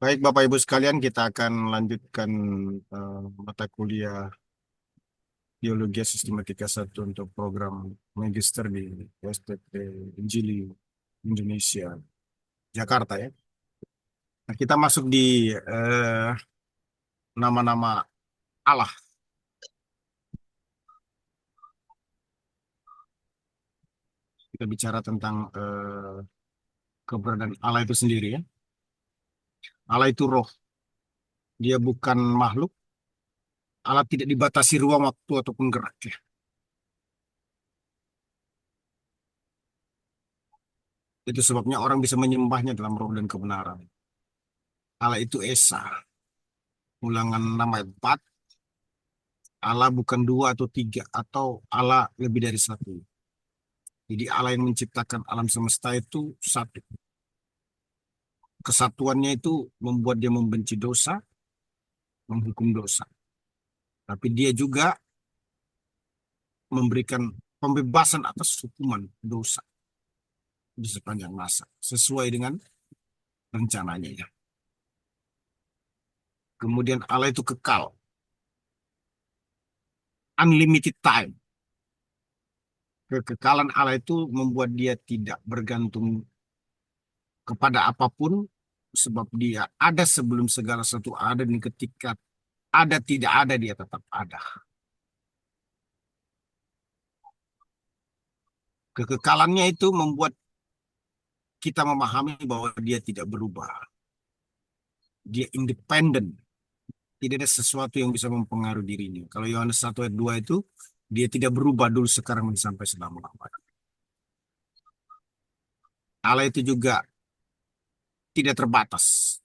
Baik, Bapak Ibu sekalian, kita akan lanjutkan mata kuliah Biologi Sistematika 1 untuk program Magister di STT Injili Indonesia, Jakarta ya. Nah, kita masuk di nama-nama Allah. Kita bicara tentang keberadaan Allah itu sendiri ya. Allah itu roh, dia bukan makhluk. Allah tidak dibatasi ruang, waktu, ataupun gerak ya. Itu sebabnya orang bisa menyembahnya dalam roh dan kebenaran. Allah itu Esa. Ulangan 6 ayat 4. Allah bukan dua atau tiga, atau Allah lebih dari satu. Jadi Allah yang menciptakan alam semesta itu satu. Kesatuannya itu membuat dia membenci dosa, menghukum dosa. Tapi dia juga memberikan pembebasan atas hukuman dosa di sepanjang masa, sesuai dengan rencananya ya. Kemudian Allah itu kekal, unlimited time. Kekekalan Allah itu membuat dia tidak bergantung kepada apapun, sebab dia ada sebelum segala sesuatu ada, dan ketika ada tidak ada dia tetap ada. Kekekalannya itu membuat kita memahami bahwa dia tidak berubah. Dia independen. Tidak ada sesuatu yang bisa mempengaruhi dirinya. Kalau Yohanes 1 ayat 2 itu, dia tidak berubah dulu, sekarang, dan sampai selama-lamanya. Allah itu juga tidak terbatas.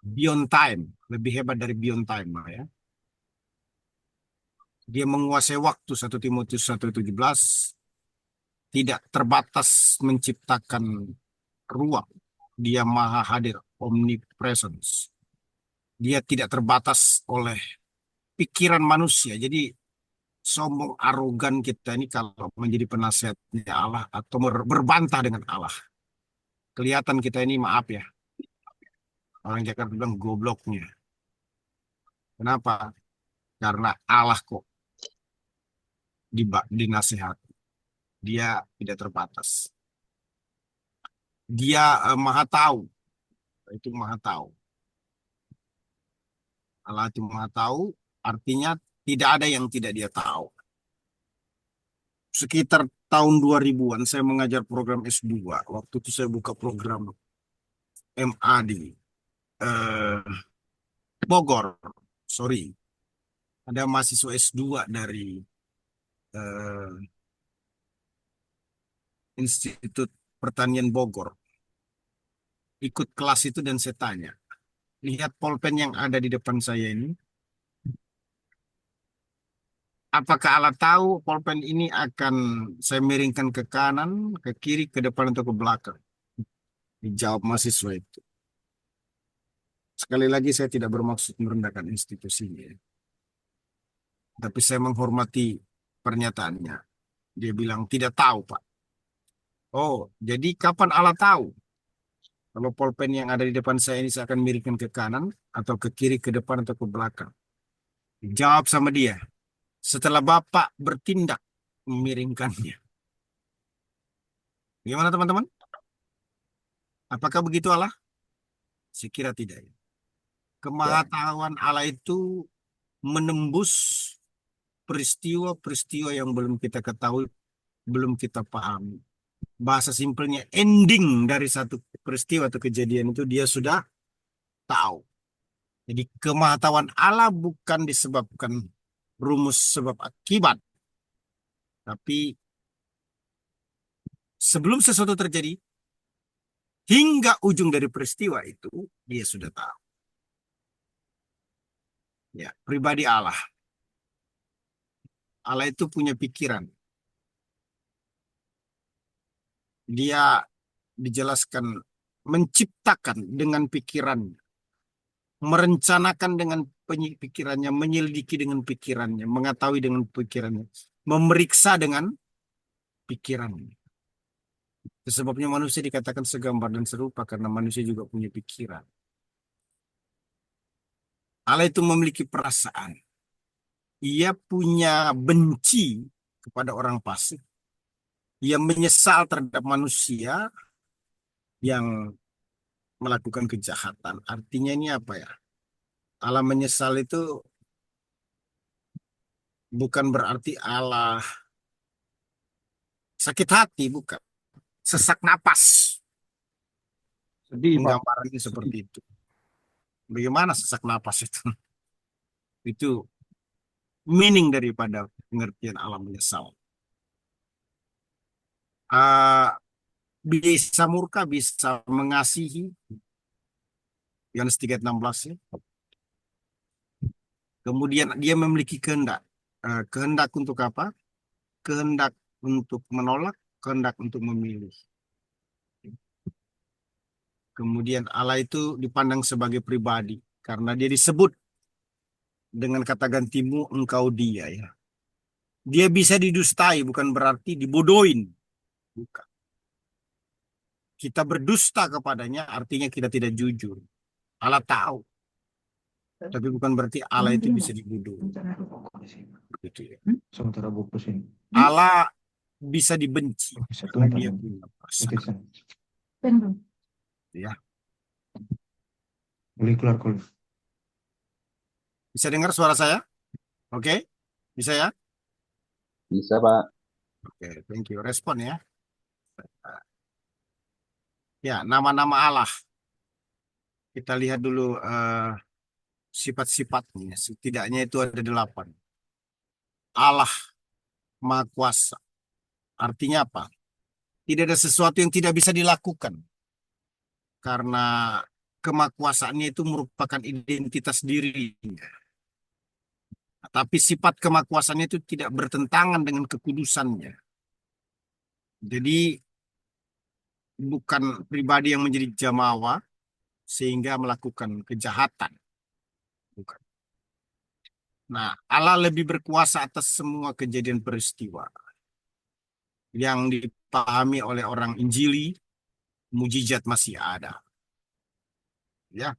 Beyond time. Lebih hebat dari beyond time. Ya. Dia menguasai waktu, 1 Timotius 1:17. Tidak terbatas menciptakan ruang. Dia maha hadir, omnipresence. Dia tidak terbatas oleh pikiran manusia. Jadi sombong arogan kita ini kalau menjadi penasihatnya Allah atau berbantah dengan Allah. Kelihatan kita ini, maaf ya, orang Jakarta bilang gobloknya. Kenapa? Karena Allah kok dinasihati. Dia tidak terbatas. Dia maha tahu. Itu maha tahu. Allah itu maha tahu, artinya tidak ada yang tidak dia tahu. Sekitar tahun 2000-an saya mengajar program S2. Waktu itu saya buka program MA di Bogor. Sorry, ada mahasiswa S2 dari eh, Institut Pertanian Bogor. Ikut kelas itu dan saya tanya, lihat pulpen yang ada di depan saya ini, apakah Allah tahu pulpen ini akan saya miringkan ke kanan, ke kiri, ke depan, atau ke belakang? Dijawab mahasiswa itu. Sekali lagi saya tidak bermaksud merendahkan institusinya, tapi saya menghormati pernyataannya. Dia bilang tidak tahu, Pak. Oh, jadi kapan Allah tahu kalau pulpen yang ada di depan saya ini saya akan miringkan ke kanan, atau ke kiri, ke depan, atau ke belakang? Jawab sama dia, setelah Bapak bertindak memiringkannya. Gimana teman-teman? Apakah begitu Allah? Saya kira tidak ya. Ya, Kemahatauan Allah itu menembus peristiwa-peristiwa yang belum kita ketahui, belum kita pahami. Bahasa simpelnya, ending dari satu peristiwa atau kejadian itu dia sudah tahu. Jadi kemahatauan Allah bukan disebabkan rumus sebab akibat, tapi sebelum sesuatu terjadi, hingga ujung dari peristiwa itu, dia sudah tahu. Ya, pribadi Allah. Allah itu punya pikiran. Dia dijelaskan menciptakan dengan pikiran, merencanakan dengan pikirannya, menyelidiki dengan pikirannya, mengetahui dengan pikirannya, memeriksa dengan pikirannya. Sebabnya manusia dikatakan segambar dan serupa karena manusia juga punya pikiran. Allah itu memiliki perasaan. Ia punya benci kepada orang fasik. Ia menyesal terhadap manusia yang melakukan kejahatan. Artinya ini apa ya? Allah menyesal itu bukan berarti Allah sakit hati, bukan. Sesak napas. Sedih, Pak. Penggambarannya Sedih. seperti itu. Bagaimana sesak napas itu? Itu meaning daripada pengertian Allah menyesal. Ah, bisa murka, bisa mengasihi. Yohanes 3:16 ya. Kemudian dia memiliki kehendak. Kehendak untuk apa? Kehendak untuk menolak, kehendak untuk memilih. Kemudian Allah itu dipandang sebagai pribadi karena dia disebut dengan kata gantimu engkau dia ya. Dia bisa didustai bukan berarti dibodohin. Bukan. Kita berdusta kepadanya artinya kita tidak jujur. Allah tahu, tapi bukan berarti Allah itu bisa dibodoh. Gitu ya. Sementara buku sini. Allah bisa dibenci Satu karena dia meter. punya Oke, perasaan. sana. Ya. Boleh keluar kalau. Bisa dengar suara saya? Oke, bisa ya? Bisa, Pak. Oke, thank you. Respon ya. Ya, nama-nama Allah. Kita lihat dulu sifat-sifatnya. Setidaknya itu ada 8. Allah Maha Kuasa. Artinya apa? Tidak ada sesuatu yang tidak bisa dilakukan. Karena kemahakuasaannya itu merupakan identitas dirinya. Tapi sifat kemahakuasaannya itu tidak bertentangan dengan kekudusannya. Jadi bukan pribadi yang menjadi jamawa sehingga melakukan kejahatan. Bukan. Nah, Allah lebih berkuasa atas semua kejadian peristiwa yang dipahami oleh orang Injili, mujizat masih ada. Ya,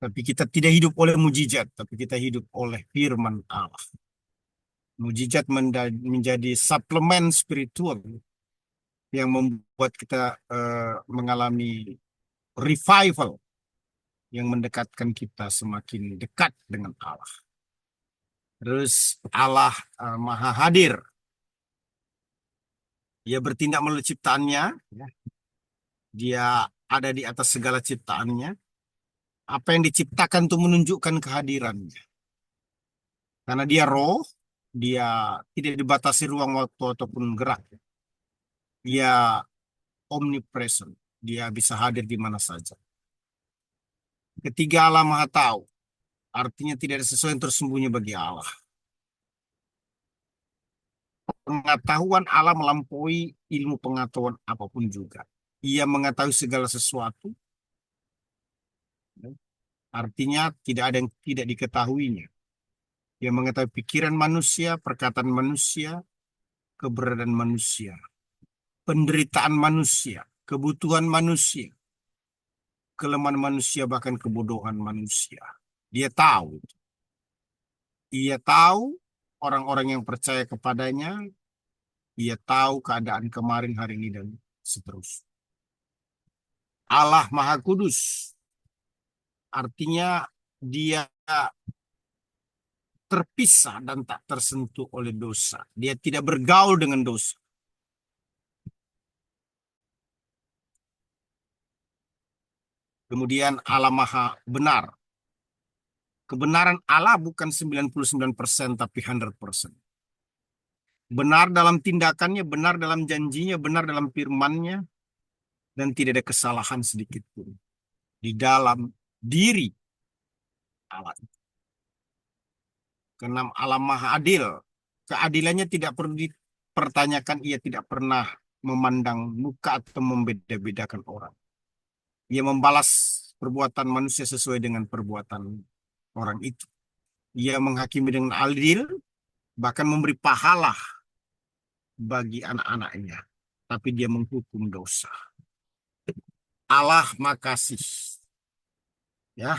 tapi kita tidak hidup oleh mujizat, tapi kita hidup oleh firman Allah. Mujizat menjadi suplemen spiritual yang membuat kita mengalami revival yang mendekatkan kita semakin dekat dengan Allah. Terus Allah Maha Hadir. Dia bertindak melalui ciptaannya. Ya. Dia ada di atas segala ciptaannya. Apa yang diciptakan itu menunjukkan kehadirannya. Karena dia roh, dia tidak dibatasi ruang waktu ataupun gerak. Dia omnipresent. Dia bisa hadir di mana saja. Ketiga, Allah Maha Tahu. Artinya tidak ada sesuatu yang tersembunyi bagi Allah. Pengetahuan Allah melampaui ilmu pengetahuan apapun juga. Ia mengetahui segala sesuatu. Artinya tidak ada yang tidak diketahuinya. Ia mengetahui pikiran manusia, perkataan manusia, keberadaan manusia, penderitaan manusia, kebutuhan manusia, kelemahan manusia, bahkan kebodohan manusia. Dia tahu. Ia tahu orang-orang yang percaya kepadanya. Ia tahu keadaan kemarin, hari ini, dan seterusnya. Allah Maha Kudus. Artinya dia terpisah dan tak tersentuh oleh dosa. Dia tidak bergaul dengan dosa. Kemudian Allah Maha Benar. Kebenaran Allah bukan 99% tapi 100%. Benar dalam tindakannya, benar dalam janjinya, benar dalam firman-Nya, dan tidak ada kesalahan sedikit pun di dalam diri Allah. Keenam, Allah Maha Adil. Keadilannya tidak perlu dipertanyakan, ia tidak pernah memandang muka atau membeda-bedakan orang. Ia membalas perbuatan manusia sesuai dengan perbuatan orang itu. Ia menghakimi dengan adil, bahkan memberi pahala bagi anak-anaknya. Tapi dia menghukum dosa. Allah Makasih. Ya,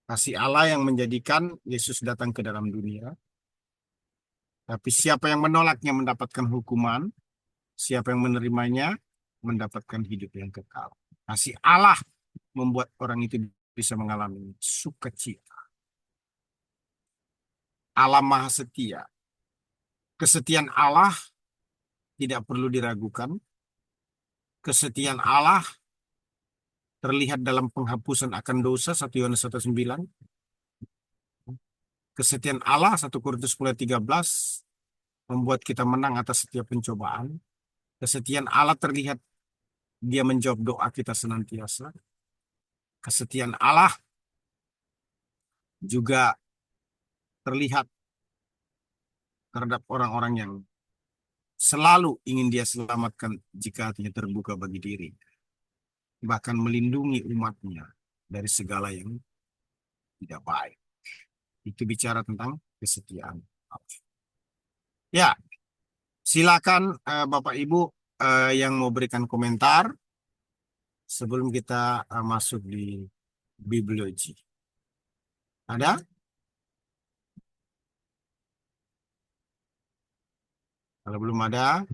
Kasih Allah yang menjadikan Yesus datang ke dalam dunia. Tapi siapa yang menolaknya mendapatkan hukuman, siapa yang menerimanya mendapatkan hidup yang kekal. Kasih Allah membuat orang itu bisa mengalami sukacita. Allah Maha Setia. Kesetiaan Allah tidak perlu diragukan. Kesetiaan Allah terlihat dalam penghapusan akan dosa 1 Yohanes 1:9. Kesetiaan Allah 1 Korintus 10:13 membuat kita menang atas setiap pencobaan. Kesetiaan Allah terlihat dia menjawab doa kita senantiasa. Kesetiaan Allah juga terlihat terhadap orang-orang yang selalu ingin dia selamatkan jika hatinya terbuka bagi diri. Bahkan melindungi umatnya dari segala yang tidak baik. Itu bicara tentang kesetiaan Allah. Ya, silakan Bapak Ibu yang mau berikan komentar sebelum kita masuk di bibliologi. Ada? Kalau belum ada,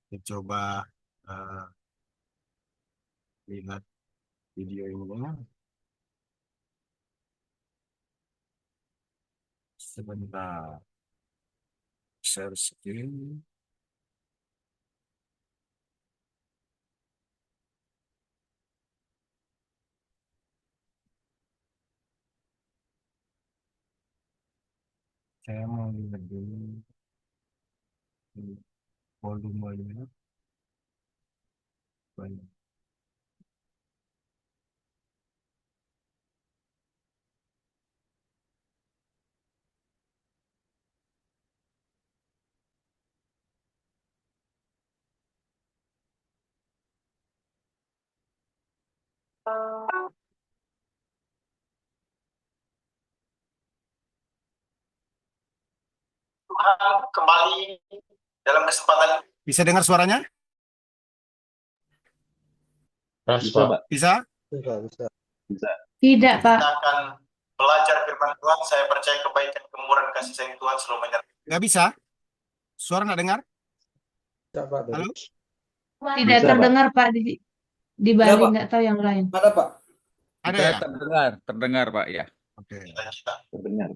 kita coba eh, lihat video ini. Sebentar. Share screen. Saya mau lihat dulu volumenya. Banyak. Kembali dalam kesempatan. Bisa dengar suaranya? Bisa, Pak. Bisa? Bisa. Tidak, Pak. Kita akan belajar firman Tuhan. Saya percaya kebaikan, kemurahan, kasih sayang Tuhan selalu menyertai. Nggak bisa? Suara nggak dengar? Halo? Tidak Bisa, terdengar, Pak. Di Ya, Bali Pak. nggak tahu yang lain. Ada, Pak. Ada Kita ya? terdengar Pak ya. Oke. Benar.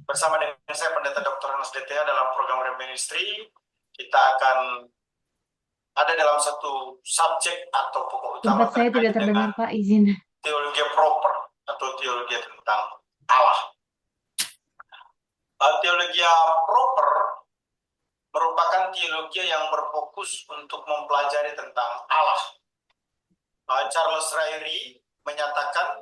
Bersama dengan saya Pendeta Dr. Hans DTA dalam program Reministry, kita akan ada dalam satu subjek atau pokok utama Tempat saya tidak terkait terdengar, dengan Pak. Izin. teologi proper atau teologi tentang Allah. Teologi proper merupakan teologi yang berfokus untuk mempelajari tentang Allah. Charles Ryrie menyatakan,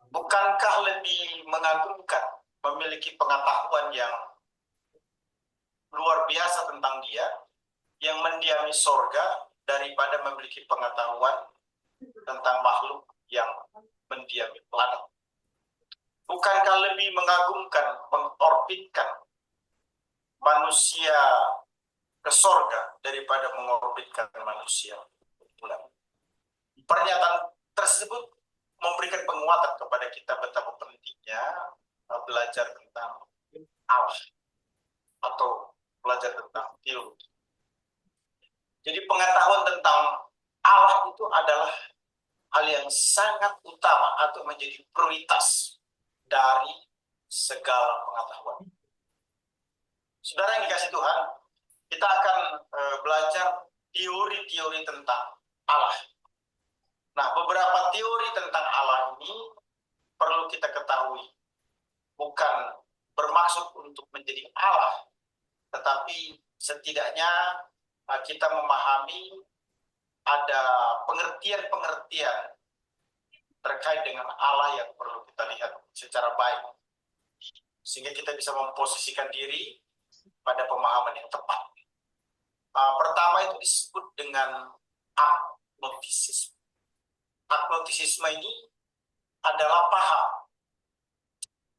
bukankah lebih mengagumkan memiliki pengetahuan yang luar biasa tentang Dia yang mendiami sorga daripada memiliki pengetahuan tentang makhluk yang mendiami planet? Bukankah lebih mengagumkan mengorbitkan manusia ke sorga daripada mengorbitkan manusia ke bulan? Pernyataan tersebut memberikan penguatan kepada kita betapa pentingnya belajar tentang Allah atau belajar tentang teologi. Jadi pengetahuan tentang Allah itu adalah hal yang sangat utama atau menjadi prioritas dari segala pengetahuan. Saudara yang dikasih Tuhan, kita akan belajar teori-teori tentang Allah. Nah, beberapa teori tentang Allah ini perlu kita ketahui. Bukan bermaksud untuk menjadi Allah, tetapi setidaknya kita memahami ada pengertian-pengertian terkait dengan Allah yang perlu kita lihat secara baik, sehingga kita bisa memposisikan diri pada pemahaman yang tepat. Pertama itu disebut dengan agnostisisme. Agnostisisme ini adalah paham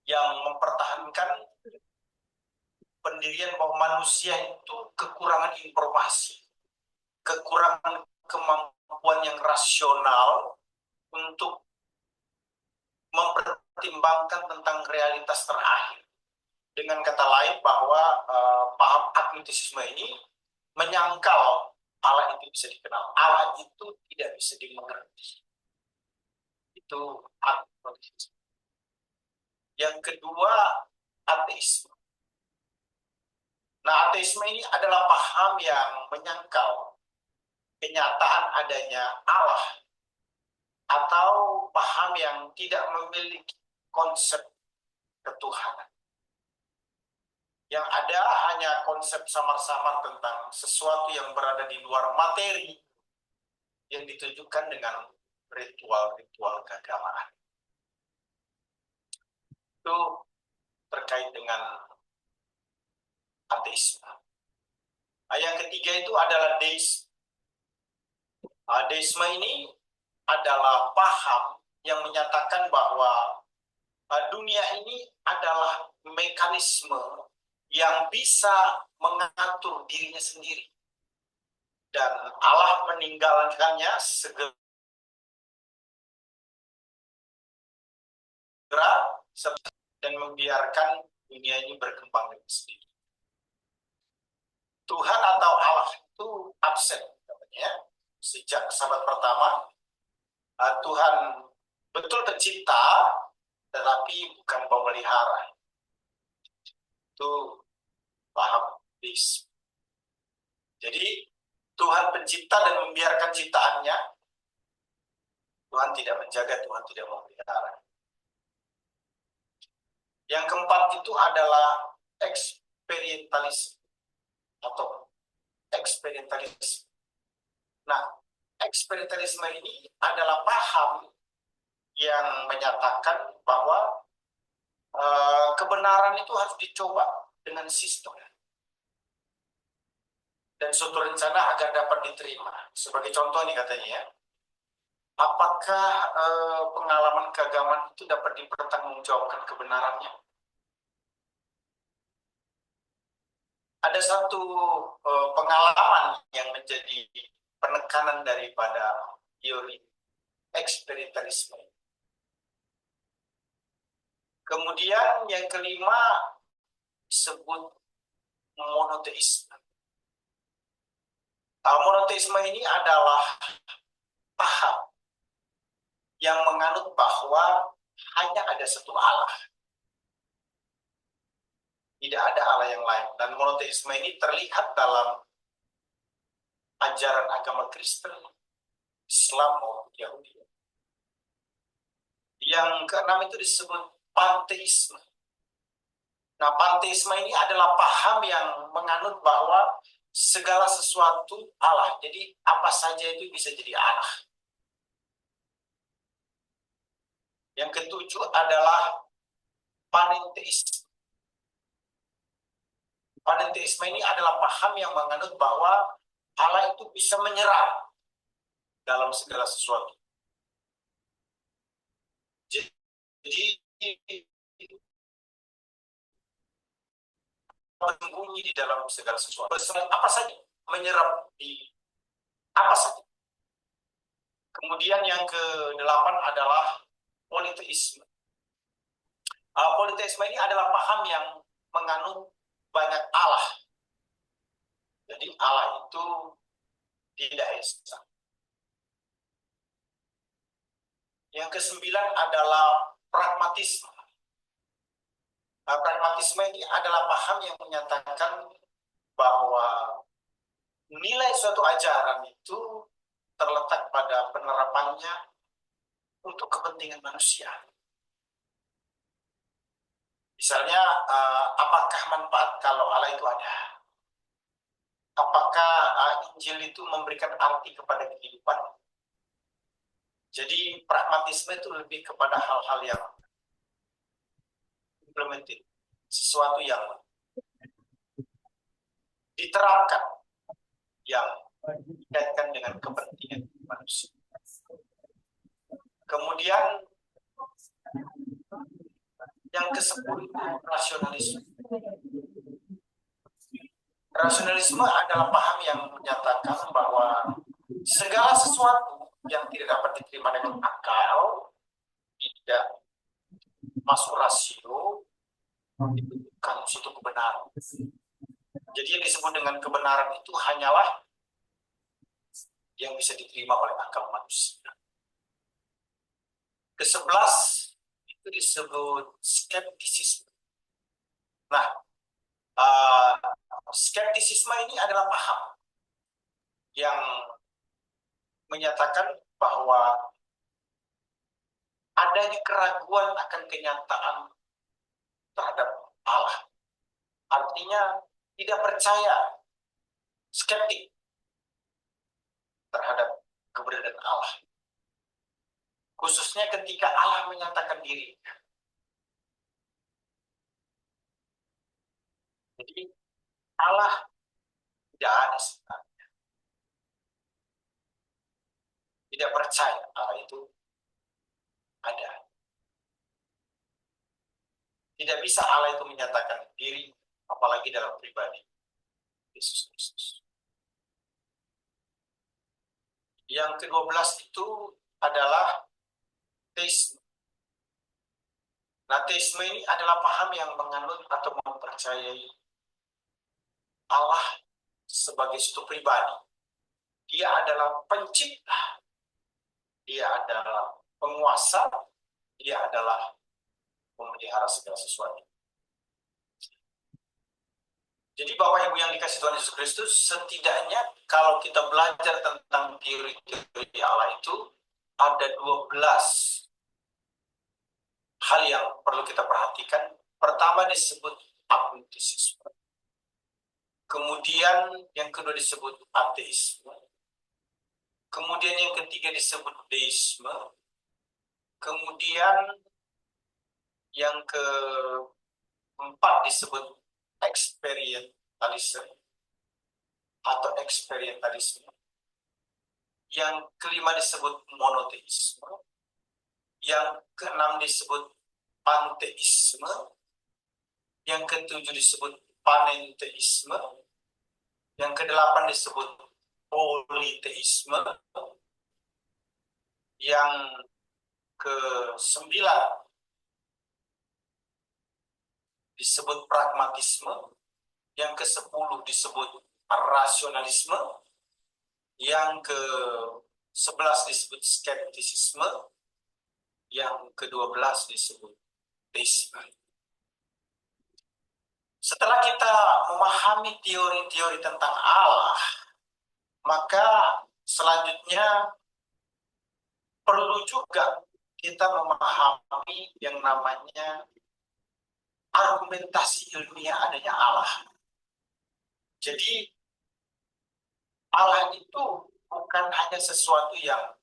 yang mempertahankan pendirian bahwa manusia itu kekurangan informasi, kekurangan kemampuan yang rasional untuk mempertimbangkan tentang realitas terakhir. Dengan kata lain bahwa paham agnostisisme ini menyangkal Allah itu bisa dikenal, Allah itu tidak bisa dimengerti. Itu agnostisisme. Yang kedua, ateisme. Nah, ateisme ini adalah paham yang menyangkal kenyataan adanya Allah, atau paham yang tidak memiliki konsep ketuhanan. Yang ada hanya konsep samar-samar tentang sesuatu yang berada di luar materi yang ditujukan dengan ritual-ritual keagamaan. Itu terkait dengan ateisme. Yang ketiga itu adalah deisme. Deisme ini adalah paham yang menyatakan bahwa dunia ini adalah mekanisme yang bisa mengatur dirinya sendiri. Dan Allah meninggalkannya segera dan membiarkan dunia ini berkembang dengan sendiri. Tuhan atau Allah itu absen, katanya. Sejak sahabat pertama, Tuhan betul pencipta, tetapi bukan pemelihara. Itu paham deisme. Jadi Tuhan pencipta dan membiarkan ciptaannya. Tuhan tidak menjaga, Tuhan tidak memelihara. Yang keempat itu adalah eksperientalisme atau eksperientalisme. Nah, eksperientalisme ini adalah paham yang menyatakan bahwa kebenaran itu harus dicoba dengan sistem dan suatu rencana agar dapat diterima. Sebagai contoh nih katanya ya, apakah pengalaman keagamaan itu dapat dipertanggungjawabkan kebenarannya? Ada satu pengalaman yang menjadi penekanan daripada teori eksperientalisme. Kemudian yang kelima disebut monoteisme. Monoteisme ini adalah paham yang menganut bahwa hanya ada satu Allah. Tidak ada Allah yang lain. Dan monoteisme ini terlihat dalam ajaran agama Kristen, Islam maupun Yahudi. Yang keenam itu disebut panteisme. Nah, panteisme ini adalah paham yang menganut bahwa segala sesuatu Allah. Jadi apa saja itu bisa jadi Allah. Yang ketujuh adalah panenteisme. Panenteisme ini adalah paham yang menganut bahwa Allah itu bisa menyerang dalam segala sesuatu. Jadi bersembunyi di dalam segala sesuatu. Apa saja, menyerap di apa saja. Kemudian yang ke-8 adalah politeisme. Politeisme ini adalah paham yang menganut banyak Allah. Jadi Allah itu tidak esa. Yang ke-9 adalah pragmatisme. Pragmatisme ini adalah paham yang menyatakan bahwa nilai suatu ajaran itu terletak pada penerapannya untuk kepentingan manusia. Misalnya, apakah manfaat kalau Allah itu ada? Apakah Injil itu memberikan arti kepada kehidupan? Jadi pragmatisme itu lebih kepada hal-hal yang implemented, sesuatu yang diterapkan, yang dikaitkan dengan kepentingan manusia. Kemudian yang ke-10 rasionalisme. Rasionalisme adalah paham yang menyatakan bahwa segala sesuatu yang tidak dapat diterima dengan akal tidak masuk rasio, dibentukkan suatu kebenaran. Jadi yang disebut dengan kebenaran itu hanyalah yang bisa diterima oleh akal manusia. Ke-11 itu disebut skeptisisme. Nah, skeptisisme ini adalah paham yang menyatakan bahwa adanya keraguan akan kenyataan terhadap Allah. Artinya tidak percaya, skeptik terhadap keberadaan Allah. Khususnya ketika Allah menyatakan diri. Jadi Allah tidak ada sebenarnya. Tidak percaya Allah itu ada. Tidak bisa Allah itu menyatakan diri, apalagi dalam pribadi Yesus Kristus. Yang ke-12 itu adalah teisme. Nah, teisme ini adalah paham yang menganut atau mempercayai Allah sebagai suatu pribadi. Dia adalah pencipta, dia adalah penguasa, dia adalah memelihara segala sesuatu. Jadi Bapak Ibu yang dikasih Tuhan Yesus Kristus, setidaknya kalau kita belajar tentang teori-teori Allah itu, ada 12 hal yang perlu kita perhatikan. Pertama disebut agnostisisme. Kemudian yang kedua disebut ateisme. Kemudian yang ketiga disebut deisme. Kemudian yang keempat disebut experientialism atau experientialisme. Yang kelima disebut monoteisme. Yang keenam disebut panteisme. Yang ketujuh disebut panenteisme. Yang kedelapan disebut politeisme. Yang ke-9 disebut pragmatisme. Yang ke-10 disebut rasionalisme. Yang ke-11 disebut skeptisisme. Yang ke-12 disebut deisme. Setelah kita memahami teori-teori tentang Allah, maka selanjutnya perlu juga kita memahami yang namanya argumentasi ilmiah adanya Allah. Jadi Allah itu bukan hanya sesuatu yang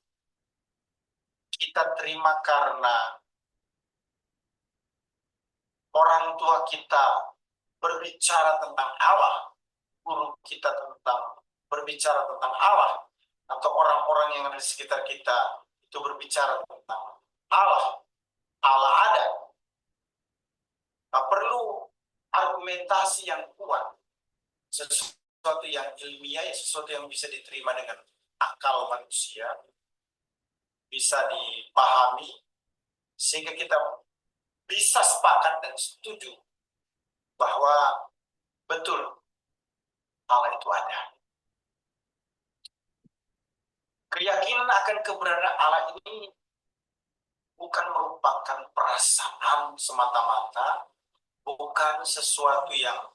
kita terima karena orang tua kita berbicara tentang Allah, guru kita berbicara tentang Allah, atau orang-orang yang ada di sekitar kita itu berbicara tentang Allah. Allah ada. Nah, perlu argumentasi yang kuat, sesuatu yang ilmiah, sesuatu yang bisa diterima dengan akal manusia, bisa dipahami, sehingga kita bisa sepakat dan setuju bahwa betul Allah itu ada. Keyakinan akan keberadaan Allah ini bukan merupakan perasaan semata-mata, bukan sesuatu yang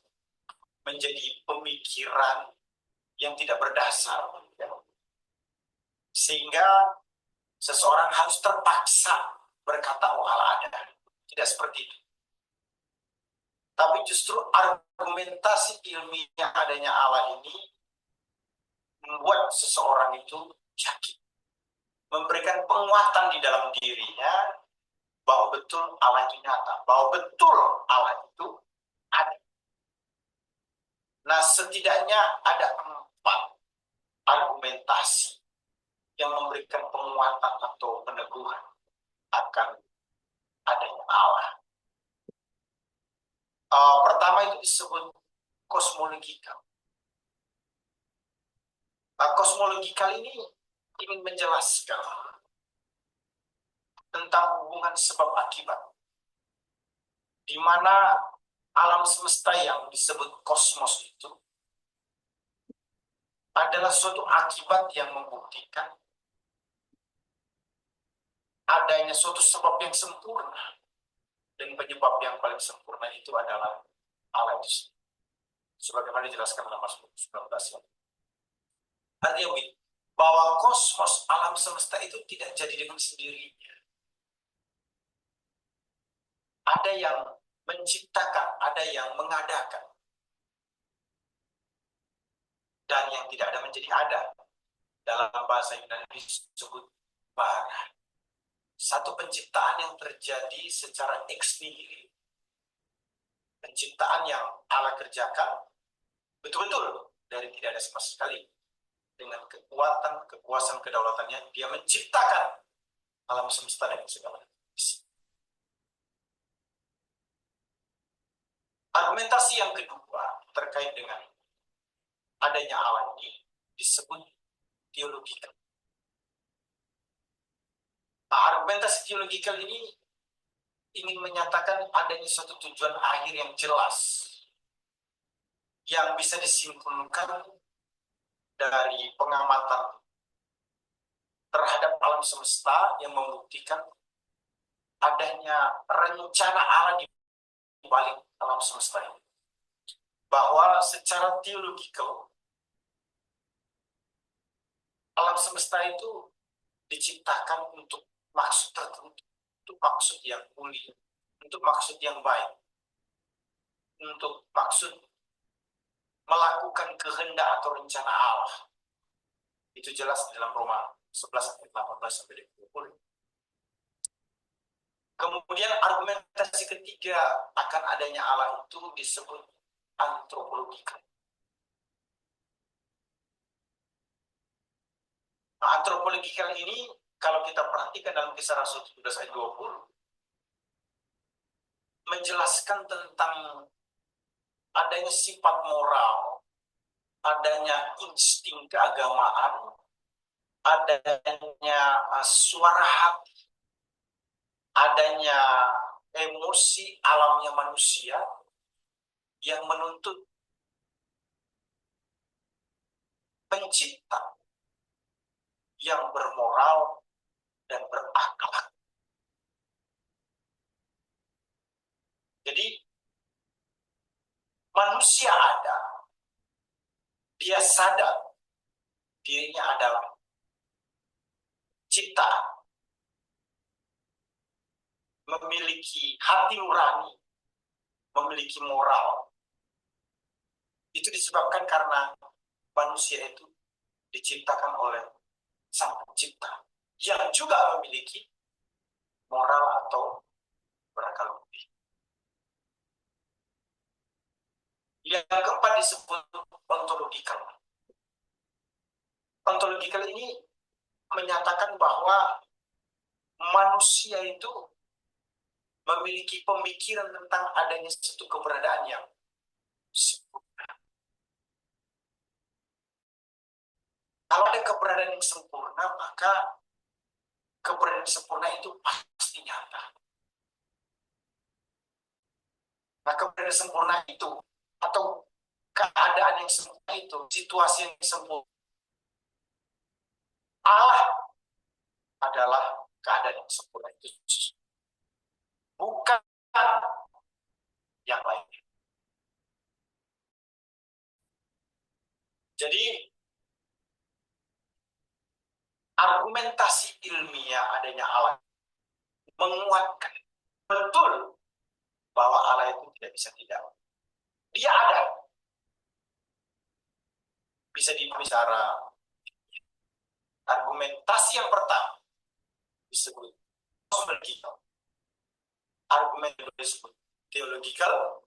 menjadi pemikiran yang tidak berdasar. Sehingga seseorang harus terpaksa berkata, oh Allah ada. Tidak seperti itu. Tapi justru argumentasi ilmiah adanya Allah ini membuat seseorang itu yakin, memberikan penguatan di dalam dirinya bahwa betul Allah itu nyata, bahwa betul Allah itu ada. Nah, setidaknya ada 4 argumentasi yang memberikan penguatan atau peneguhan akan adanya Allah. Pertama itu disebut kosmologikal. Kosmologikal ini ingin menjelaskan tentang hubungan sebab akibat di mana alam semesta yang disebut kosmos itu adalah suatu akibat yang membuktikan adanya suatu sebab yang sempurna, dan penyebab yang paling sempurna itu adalah Allah itu sendiri. Sebagaimana dijelaskan dalam Mazmur 19. Artinya bahwa kosmos alam semesta itu tidak jadi dengan sendirinya. Ada yang menciptakan, ada yang mengadakan, dan yang tidak ada menjadi ada. Dalam bahasa Yunani disebut bara. Satu penciptaan yang terjadi secara ex nihilo. Penciptaan yang Allah kerjakan betul-betul dari tidak ada sama sekali. Dengan kekuatan, kekuasaan, kedaulatannya, dia menciptakan alam semesta dengan segala isi. Argumentasi yang kedua terkait dengan adanya Allah ini disebut teologikal. Argumentasi teologikal ini ingin menyatakan adanya suatu tujuan akhir yang jelas yang bisa disimpulkan dari pengamatan terhadap alam semesta yang membuktikan adanya rencana Allah di balik alam semesta ini. Bahwa secara teologikal alam semesta itu diciptakan untuk maksud tertentu, untuk maksud yang mulia, untuk maksud yang baik, untuk maksud melakukan kehendak atau rencana Allah. Itu jelas di dalam Roma 11 ayat 18 sampai 20. Kemudian argumentasi ketiga akan adanya Allah itu disebut antropologikal. Antropologikal ini kalau kita perhatikan dalam Kisah Rasul 17 ayat 20 menjelaskan tentang adanya sifat moral, adanya insting keagamaan, adanya suara hati, adanya emosi alamnya manusia yang menuntut pencipta yang bermoral dan berakhlak. Jadi manusia ada, dia sadar dirinya adalah ciptaan, memiliki hati nurani, memiliki moral. Itu disebabkan karena manusia itu diciptakan oleh Sang Pencipta yang juga memiliki moral atau berakal budi. Yang keempat disebut ontologikal. Ontologikal ini menyatakan bahwa manusia itu memiliki pemikiran tentang adanya satu keberadaan yang sempurna. Kalau ada keberadaan yang sempurna, maka keberadaan sempurna itu pasti nyata. Nah, keberadaan sempurna itu atau keadaan yang sempurna itu, situasi yang sempurna, Allah adalah keadaan yang sempurna itu, bukan yang lainnya. Jadi argumentasi ilmiah adanya Allah menguatkan betul bahwa Allah itu tidak bisa tidak. Dia ada. Bisa dibicara argumentasi yang pertama disebut kosmologikal. Argumen yang disebut teologikal.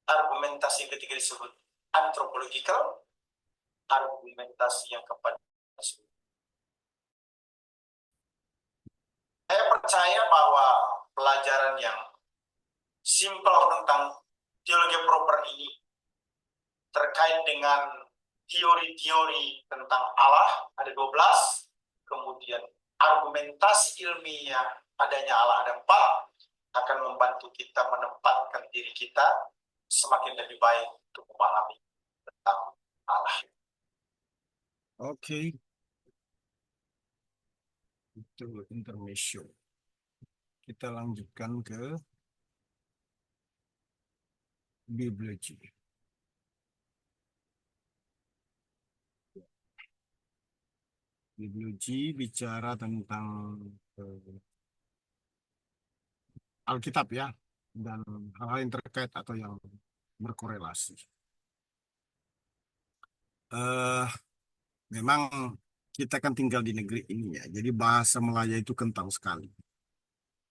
Argumentasi yang ketiga disebut antropologikal. Argumentasi yang keempat disebut. Saya percaya bahwa pelajaran yang simpel tentang teologi proper ini terkait dengan teori-teori tentang Allah ada 12, kemudian argumentasi ilmiah adanya Allah ada 4, akan membantu kita menempatkan diri kita semakin lebih baik untuk memahami tentang Allah. Oke. Itu intermezzo. Kita lanjutkan ke bibliologi. Bibliologi bicara tentang Alkitab ya, dan hal-hal yang terkait atau yang berkorelasi. Memang kita kan tinggal di negeri ini ya, jadi bahasa Melayu itu kental sekali.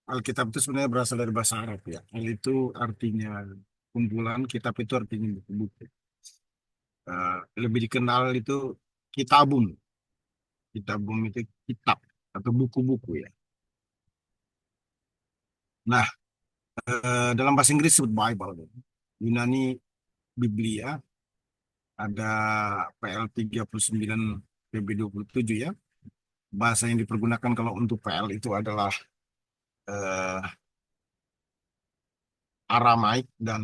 Alkitab itu sebenarnya berasal dari bahasa Arab ya. Al itu artinya kumpulan, kitab itu artinya buku-buku. Lebih dikenal itu kitabun. Kitabun itu kitab atau buku-buku ya. Nah, dalam bahasa Inggris disebut Bible. Yunani Biblia, ada PL 39 PB 27 ya. Bahasa yang dipergunakan kalau untuk PL itu adalah Aramaik dan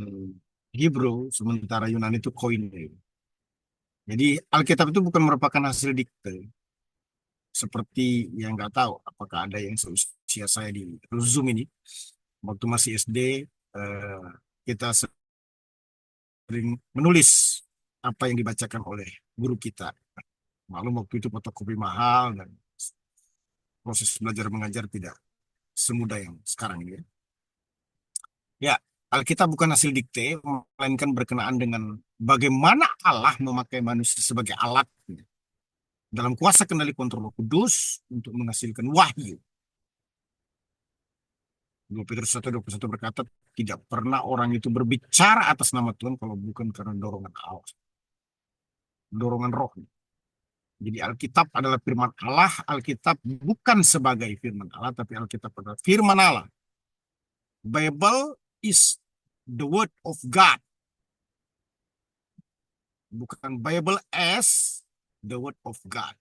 Hebrew, sementara Yunani itu Koine. Jadi Alkitab itu bukan merupakan hasil dikte. Seperti yang nggak tahu apakah ada yang seusia saya di Zoom ini. Waktu masih SD, kita sering menulis apa yang dibacakan oleh guru kita. Maklum waktu itu fotokopi mahal dan proses belajar mengajar tidak semudah yang sekarang ini. Ya, Alkitab bukan hasil dikte, melainkan berkenaan dengan bagaimana Allah memakai manusia sebagai alat dalam kuasa kendali kontrol Roh Kudus untuk menghasilkan wahyu. 2 Petrus 1:21 berkata, tidak pernah orang itu berbicara atas nama Tuhan kalau bukan karena dorongan Allah. Dorongan roh. Jadi Alkitab adalah firman Allah. Alkitab bukan sebagai firman Allah, tapi Alkitab adalah firman Allah. Bible is the word of God. Bukan Bible as the word of God.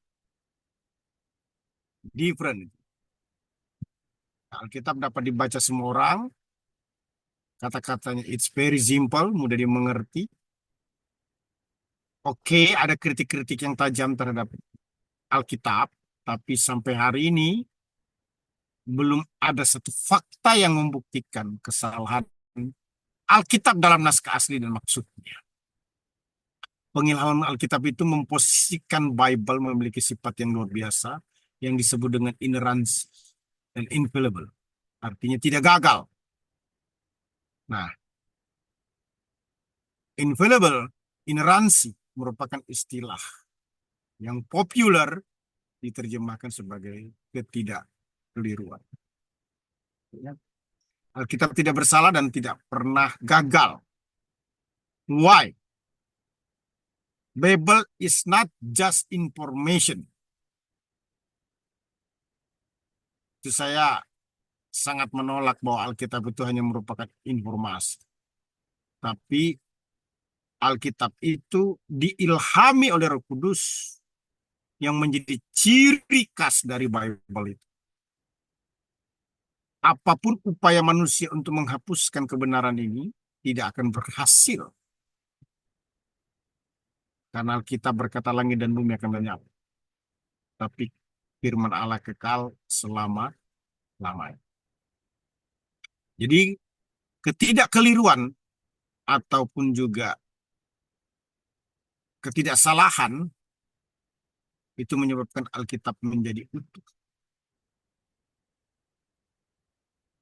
Different. Alkitab dapat dibaca semua orang. Kata-katanya it's very simple, mudah dimengerti. Oke, ada kritik-kritik yang tajam terhadap Alkitab, tapi sampai hari ini belum ada satu fakta yang membuktikan kesalahan Alkitab dalam naskah asli dan maksudnya. Pengilhaman Alkitab itu memposisikan Bible memiliki sifat yang luar biasa yang disebut dengan inerrancy dan infallible. Artinya tidak gagal. Nah, infallible, inerrancy merupakan istilah yang populer diterjemahkan sebagai ketidakkeliruan. Alkitab tidak bersalah dan tidak pernah gagal. Why? Bible is not just information. Itu saya sangat menolak bahwa Alkitab itu hanya merupakan informasi. Tapi Alkitab itu diilhami oleh Roh Kudus yang menjadi ciri khas dari Bible itu. Apapun upaya manusia untuk menghapuskan kebenaran ini tidak akan berhasil. Karena Alkitab berkata langit dan bumi akan lenyap. Tapi firman Allah kekal selama-lamanya. Jadi ketidakkeliruan ataupun juga ketidaksalahan itu menyebabkan Alkitab menjadi utuh.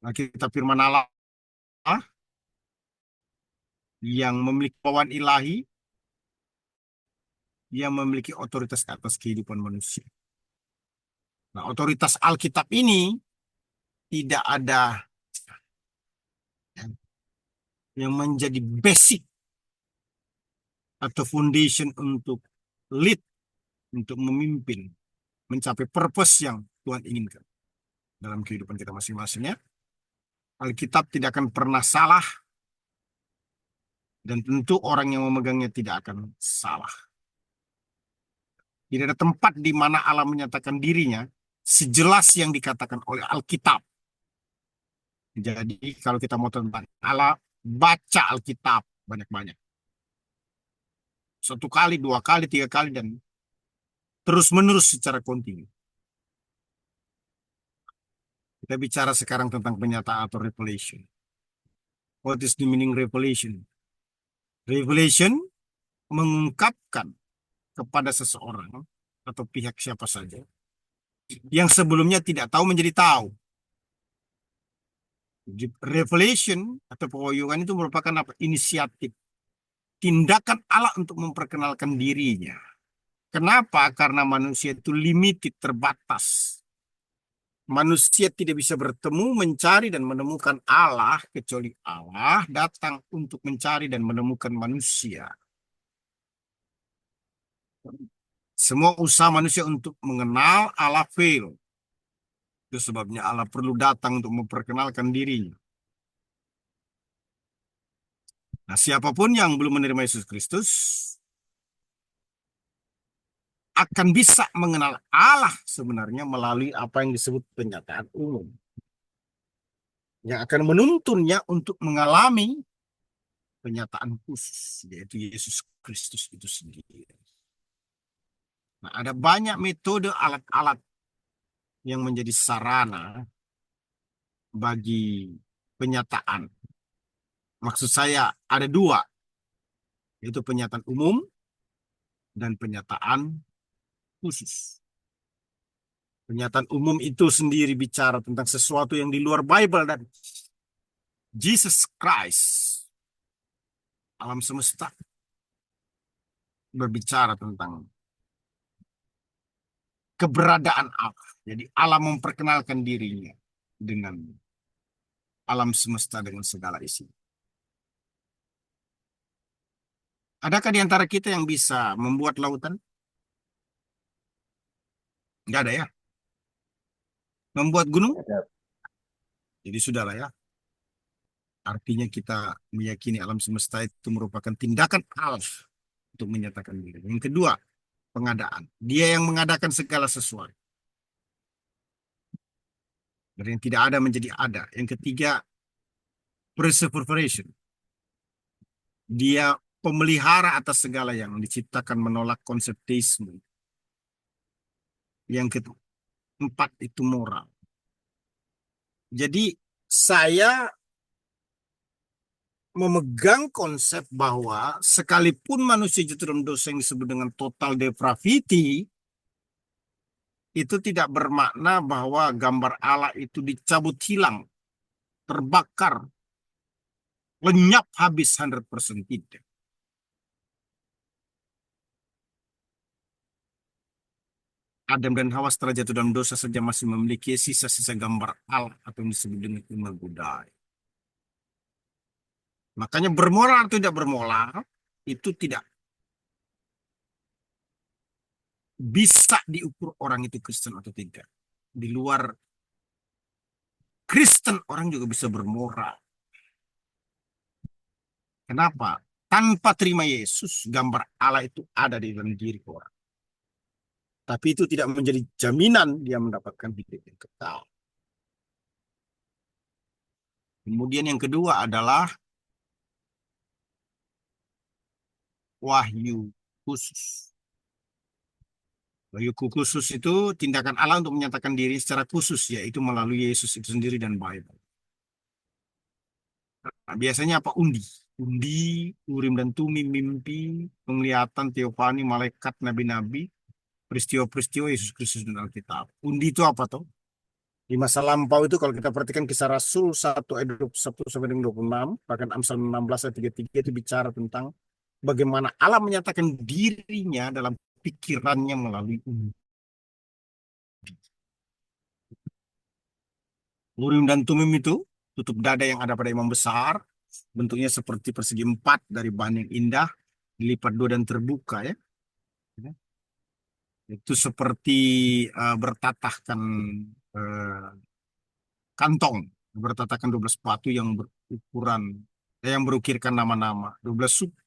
Alkitab firman Allah yang memiliki bawaan ilahi, yang memiliki otoritas atas kehidupan manusia. Nah, otoritas Alkitab ini tidak ada yang menjadi basic atau foundation untuk lead, untuk memimpin, mencapai purpose yang Tuhan inginkan dalam kehidupan kita masing-masingnya. Alkitab tidak akan pernah salah, dan tentu orang yang memegangnya tidak akan salah. Tidak ada tempat di mana Allah menyatakan dirinya sejelas yang dikatakan oleh Alkitab. Jadi kalau kita mau tentang Allah, baca Alkitab banyak-banyak. 1 kali, 2 kali, 3 kali, dan terus-menerus secara kontinu. Kita bicara sekarang tentang penyataan atau revelation. What is the meaning revelation? Revelation mengungkapkan kepada seseorang atau pihak siapa saja yang sebelumnya tidak tahu menjadi tahu. Revelation atau pewahyuan itu merupakan apa? Inisiatif, tindakan Allah untuk memperkenalkan dirinya. Kenapa? Karena manusia itu limited, terbatas. Manusia tidak bisa bertemu, mencari, dan menemukan Allah kecuali Allah datang untuk mencari dan menemukan manusia. Semua usaha manusia untuk mengenal Allah fail. Itu sebabnya Allah perlu datang untuk memperkenalkan dirinya. Nah, siapapun yang belum menerima Yesus Kristus akan bisa mengenal Allah sebenarnya melalui apa yang disebut penyataan umum. Yang akan menuntunnya untuk mengalami penyataan khusus, yaitu Yesus Kristus itu sendiri. Nah, ada banyak metode alat-alat yang menjadi sarana bagi penyataan. Maksud saya ada 2, yaitu penyataan umum dan penyataan khusus. Penyataan umum itu sendiri bicara tentang sesuatu yang di luar Bible dan Jesus Christ, alam semesta, berbicara tentang keberadaan Allah. Jadi Allah memperkenalkan dirinya dengan alam semesta dengan segala isi. Adakah di antara kita yang bisa membuat lautan? Enggak ada ya. Membuat gunung? Ada. Jadi sudahlah ya. Artinya kita meyakini alam semesta itu merupakan tindakan Allah untuk menyatakan diri. Yang kedua, pengadaan. Dia yang mengadakan segala sesuatu. Dari yang tidak ada menjadi ada. Yang ketiga, preservation. Dia pemelihara atas segala yang diciptakan, menolak konsep teisme. Yang keempat itu moral. Jadi saya memegang konsep bahwa sekalipun manusia jatuh dalam dosa yang disebut dengan total depravity, itu tidak bermakna bahwa gambar Allah itu dicabut hilang, terbakar, lenyap habis 100%, tidak. Adam dan Hawa setelah jatuh dalam dosa saja masih memiliki sisa-sisa gambar Allah atau yang disebut dengan iman budaya. Makanya bermoral atau tidak bermoral itu tidak bisa diukur orang itu Kristen atau tidak. Di luar Kristen orang juga bisa bermoral. Kenapa? Tanpa terima Yesus, gambar Allah itu ada di dalam diri orang. Tapi itu tidak menjadi jaminan dia mendapatkan hidup yang kekal. Kemudian yang kedua adalah wahyu khusus. Wahyu khusus itu tindakan Allah untuk menyatakan diri secara khusus, yaitu melalui Yesus itu sendiri dan Bible. Nah, biasanya apa? Undi, Urim dan Tumim, mimpi, penglihatan, teofani, malaikat, nabi-nabi, peristiwa-peristiwa Yesus Kristus dan Alkitab. Undi itu apa toh? Di masa lampau itu kalau kita perhatikan Kisah Rasul 1 ayat 21 sampai dengan 26, bahkan Amsal 16 ayat 33 itu bicara tentang bagaimana Allah menyatakan dirinya dalam pikirannya melalui undi. Urim dan Tumim itu tutup dada yang ada pada imam besar, bentuknya seperti persegi 4 dari bahan yang indah, dilipat 2 dan terbuka ya. Itu seperti bertatahkan kantong, bertatahkan 12 batu yang berukuran, yang berukirkan nama-nama, 12 suku.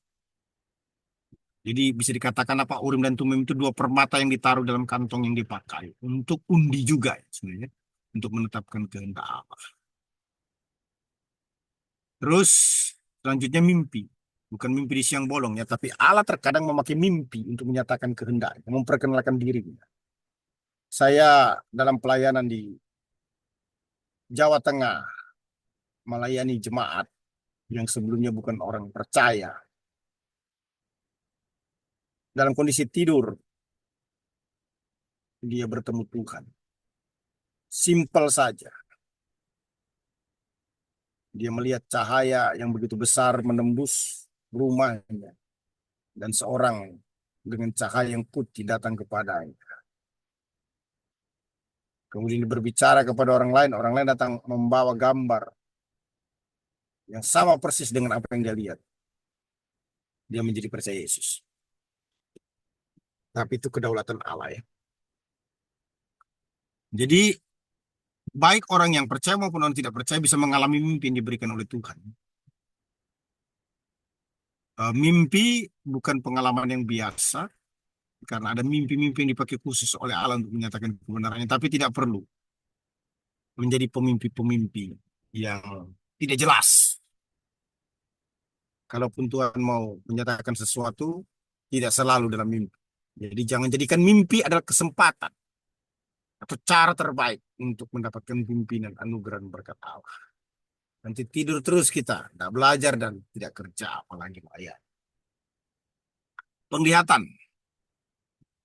Jadi bisa dikatakan apa, Urim dan Tumim itu 2 permata yang ditaruh dalam kantong yang dipakai untuk undi juga ya, sebenarnya, untuk menetapkan kehendak Allah. Terus selanjutnya mimpi. Bukan mimpi di siang bolong ya, tapi Allah terkadang memakai mimpi untuk menyatakan kehendaknya, memperkenalkan dirinya. Saya dalam pelayanan di Jawa Tengah melayani jemaat yang sebelumnya bukan orang percaya. Dalam kondisi tidur, dia bertemu Tuhan. Simpel saja. Dia melihat cahaya yang begitu besar menembus rumahnya. Dan seorang dengan cahaya yang putih datang kepadanya. Kemudian dia berbicara kepada orang lain datang membawa gambar yang sama persis dengan apa yang dia lihat. Dia menjadi percaya Yesus. Tapi itu kedaulatan Allah ya. Jadi baik orang yang percaya maupun orang tidak percaya bisa mengalami mimpi yang diberikan oleh Tuhan. Mimpi bukan pengalaman yang biasa, karena ada mimpi-mimpi yang dipakai khusus oleh Allah untuk menyatakan kebenarannya, tapi tidak perlu menjadi pemimpi-pemimpi yang tidak jelas. Kalaupun Tuhan mau menyatakan sesuatu, tidak selalu dalam mimpi. Jadi jangan jadikan mimpi adalah kesempatan atau cara terbaik untuk mendapatkan pimpinan anugerah dan berkat Allah. Nanti tidur terus kita, tidak belajar dan tidak kerja, apalagi bayar. Penglihatan.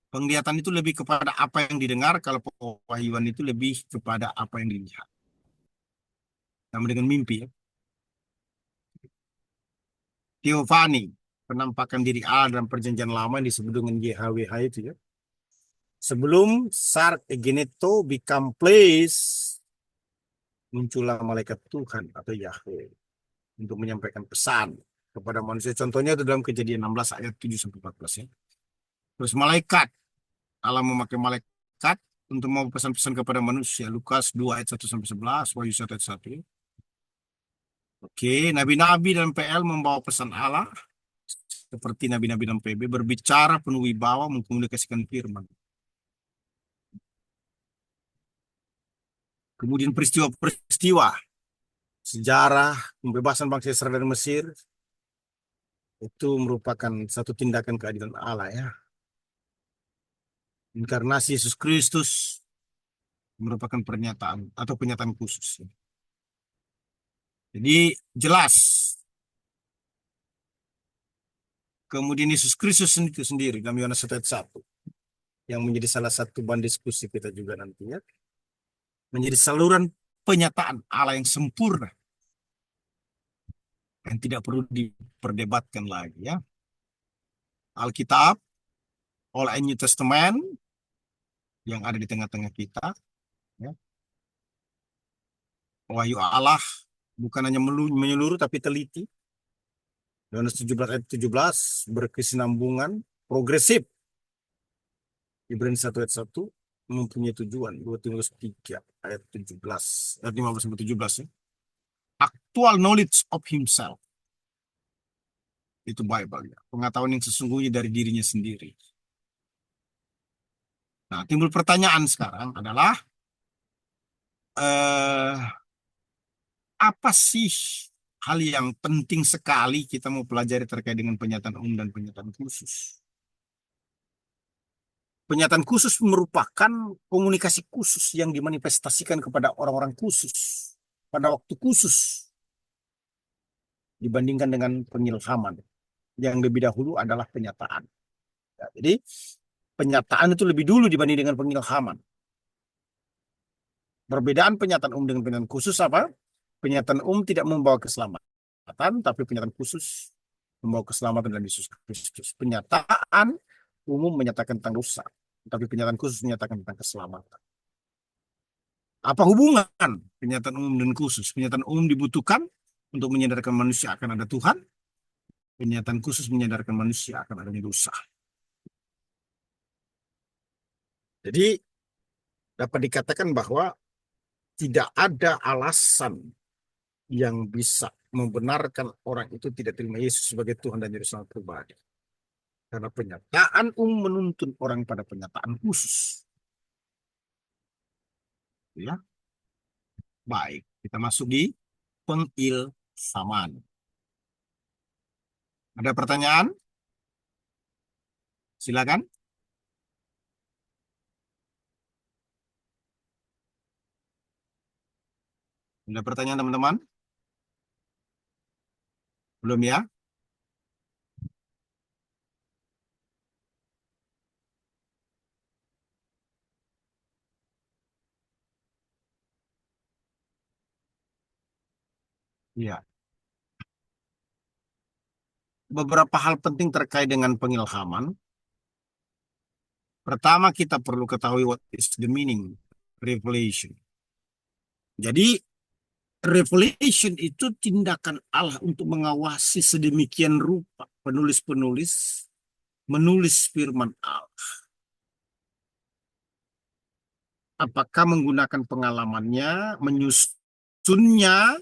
Penglihatan itu lebih kepada apa yang didengar, kalau pewahyuan itu lebih kepada apa yang dilihat. Sama dengan mimpi ya. Teofani, penampakan diri Allah dalam perjanjian lama yang disebut dengan YHWH itu ya. Sebelum Sark Egeneto become place, muncullah malaikat Tuhan atau Yahweh untuk menyampaikan pesan kepada manusia. Contohnya itu dalam Kejadian 16 ayat 7-14 ya. Terus malaikat, Allah memakai malaikat untuk mau pesan-pesan kepada manusia. Lukas 2 ayat 1-11, Wahyu 1 ayat 1. Oke, nabi-nabi dan PL membawa pesan Allah seperti nabi-nabi dan PB, berbicara penuh wibawa, mengkomunikasikan firman. Kemudian peristiwa-peristiwa sejarah pembebasan bangsa Israel dan Mesir itu merupakan satu tindakan keadilan Allah ya. Inkarnasi Yesus Kristus merupakan pernyataan atau pernyataan khusus. Jadi jelas. Kemudian Yesus Kristus itu sendiri dalam Yohanes 1 ayat 1 yang menjadi salah satu bahan diskusi kita juga nantinya, menjadi saluran penyataan Allah yang sempurna yang tidak perlu diperdebatkan lagi ya. Alkitab, Old and New Testament yang ada di tengah-tengah kita ya. Wahyu Allah bukan hanya menyeluruh tapi teliti. Yohanes 17 ayat 17 berkesinambungan, progresif. Ibrani 1 ayat 1 mempunyai tujuan. 2 Timotius 3 ayat 17 ayat 15-17 ya. Actual knowledge of himself. Itu Bible ya. Pengetahuan yang sesungguhnya dari dirinya sendiri. Nah, timbul pertanyaan sekarang adalah apa sih hal yang penting sekali kita mau pelajari terkait dengan penyataan umum dan penyataan khusus? Penyataan khusus merupakan komunikasi khusus yang dimanifestasikan kepada orang-orang khusus pada waktu khusus dibandingkan dengan pengilhaman. Yang lebih dahulu adalah penyataan. Ya, jadi penyataan itu lebih dulu dibanding dengan pengilhaman. Perbedaan penyataan umum dengan penyataan khusus apa? Penyataan umum tidak membawa keselamatan, tapi penyataan khusus membawa keselamatan dalam Yesus Kristus. Penyataan umum menyatakan tentang dosa, tapi penyataan khusus menyatakan tentang keselamatan. Apa hubungan penyataan umum dan khusus? Penyataan umum dibutuhkan untuk menyadarkan manusia akan ada Tuhan. Penyataan khusus menyadarkan manusia akan adanya dosa. Jadi dapat dikatakan bahwa tidak ada alasan yang bisa membenarkan orang itu tidak terima Yesus sebagai Tuhan dan Juru Selamat pribadi. Karena penyataan umum menuntun orang pada penyataan khusus. Ya. Baik, kita masuk di pengilhaman. samaan. Ada pertanyaan? Silakan. Ada pertanyaan teman-teman? Belum ya? Iya. Beberapa hal penting terkait dengan pengilhaman. Pertama, kita perlu ketahui what is the meaning revelation. Jadi, revelation itu tindakan Allah untuk mengawasi sedemikian rupa penulis-penulis menulis firman Allah. Apakah menggunakan pengalamannya, menyusunnya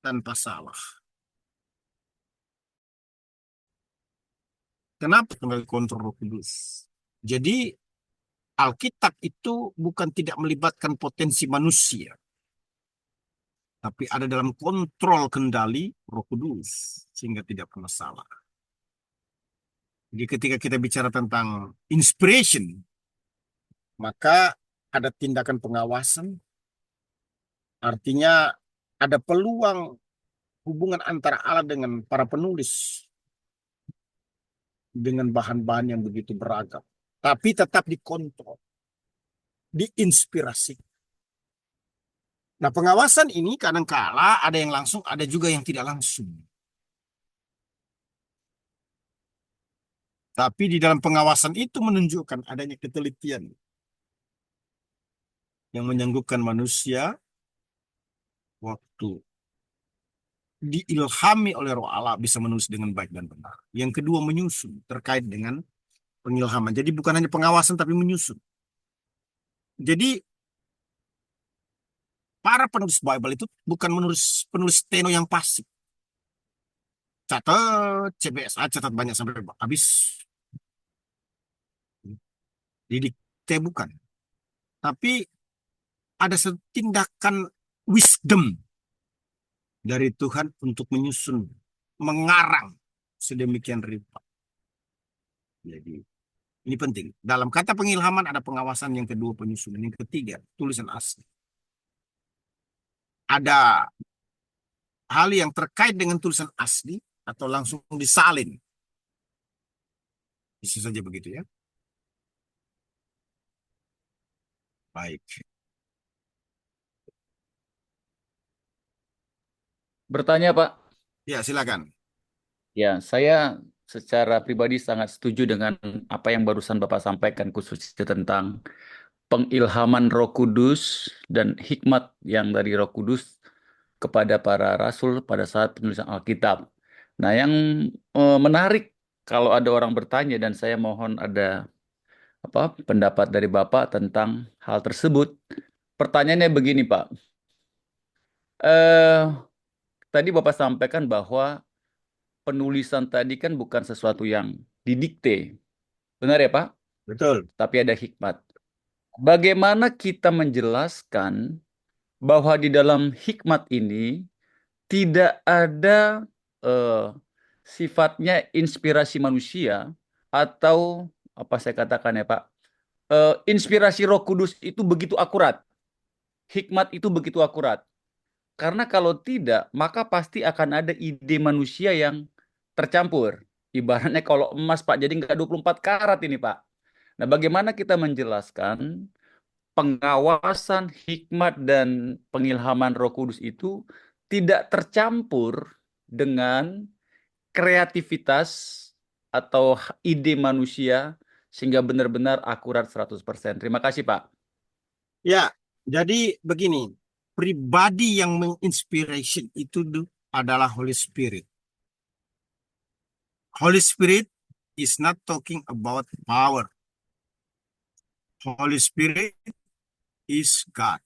tanpa salah. Kenapa sebagai kontrol Roh Kudus? Jadi Alkitab itu bukan tidak melibatkan potensi manusia, tapi ada dalam kontrol kendali Roh Kudus sehingga tidak pernah salah. Jadi ketika kita bicara tentang inspiration, maka ada tindakan pengawasan, artinya ada peluang hubungan antara Allah dengan para penulis dengan bahan-bahan yang begitu beragam, tapi tetap dikontrol, diinspirasi. Nah, pengawasan ini kadang-kala ada yang langsung, ada juga yang tidak langsung. Tapi di dalam pengawasan itu menunjukkan adanya ketelitian yang menyanggupan manusia waktu diilhami oleh Roh Allah bisa menulis dengan baik dan benar. Yang kedua, menyusun terkait dengan pengilhaman. Jadi bukan hanya pengawasan tapi menyusun. Jadi para penulis Bible itu bukan penulis steno yang pasif. Catat, CBSA, catat banyak sampai habis. Didikte bukan. Tapi ada tindakan wisdom dari Tuhan untuk menyusun, mengarang sedemikian rupa. Jadi ini penting. Dalam kata pengilhaman ada pengawasan, yang kedua penyusunan, yang ketiga tulisan asli. Ada hal yang terkait dengan tulisan asli atau langsung disalin. Bisa saja begitu ya. Baik. Bertanya, Pak. Ya, silakan. Ya, saya secara pribadi sangat setuju dengan apa yang barusan Bapak sampaikan, khususnya tentang pengilhaman Roh Kudus dan hikmat yang dari Roh Kudus kepada para rasul pada saat penulisan Alkitab. Nah, yang menarik kalau ada orang bertanya, dan saya mohon ada pendapat dari Bapak tentang hal tersebut. Pertanyaannya begini, Pak. Eh, Tadi Bapak sampaikan bahwa penulisan tadi kan bukan sesuatu yang didikte. Benar ya, Pak? Betul. Tapi ada hikmat. Bagaimana kita menjelaskan bahwa di dalam hikmat ini tidak ada sifatnya inspirasi manusia, atau apa saya katakan ya, Pak? Inspirasi Roh Kudus itu begitu akurat. Hikmat itu begitu akurat. Karena kalau tidak, maka pasti akan ada ide manusia yang tercampur. Ibaratnya kalau emas, Pak, jadi nggak 24 karat ini, Pak. Nah, bagaimana kita menjelaskan pengawasan, hikmat, dan pengilhaman Roh Kudus itu tidak tercampur dengan kreativitas atau ide manusia sehingga benar-benar akurat 100%. Terima kasih, Pak. Ya, jadi begini. Pribadi yang menginspiration itu adalah Holy Spirit. Holy Spirit is not talking about power. Holy Spirit is God.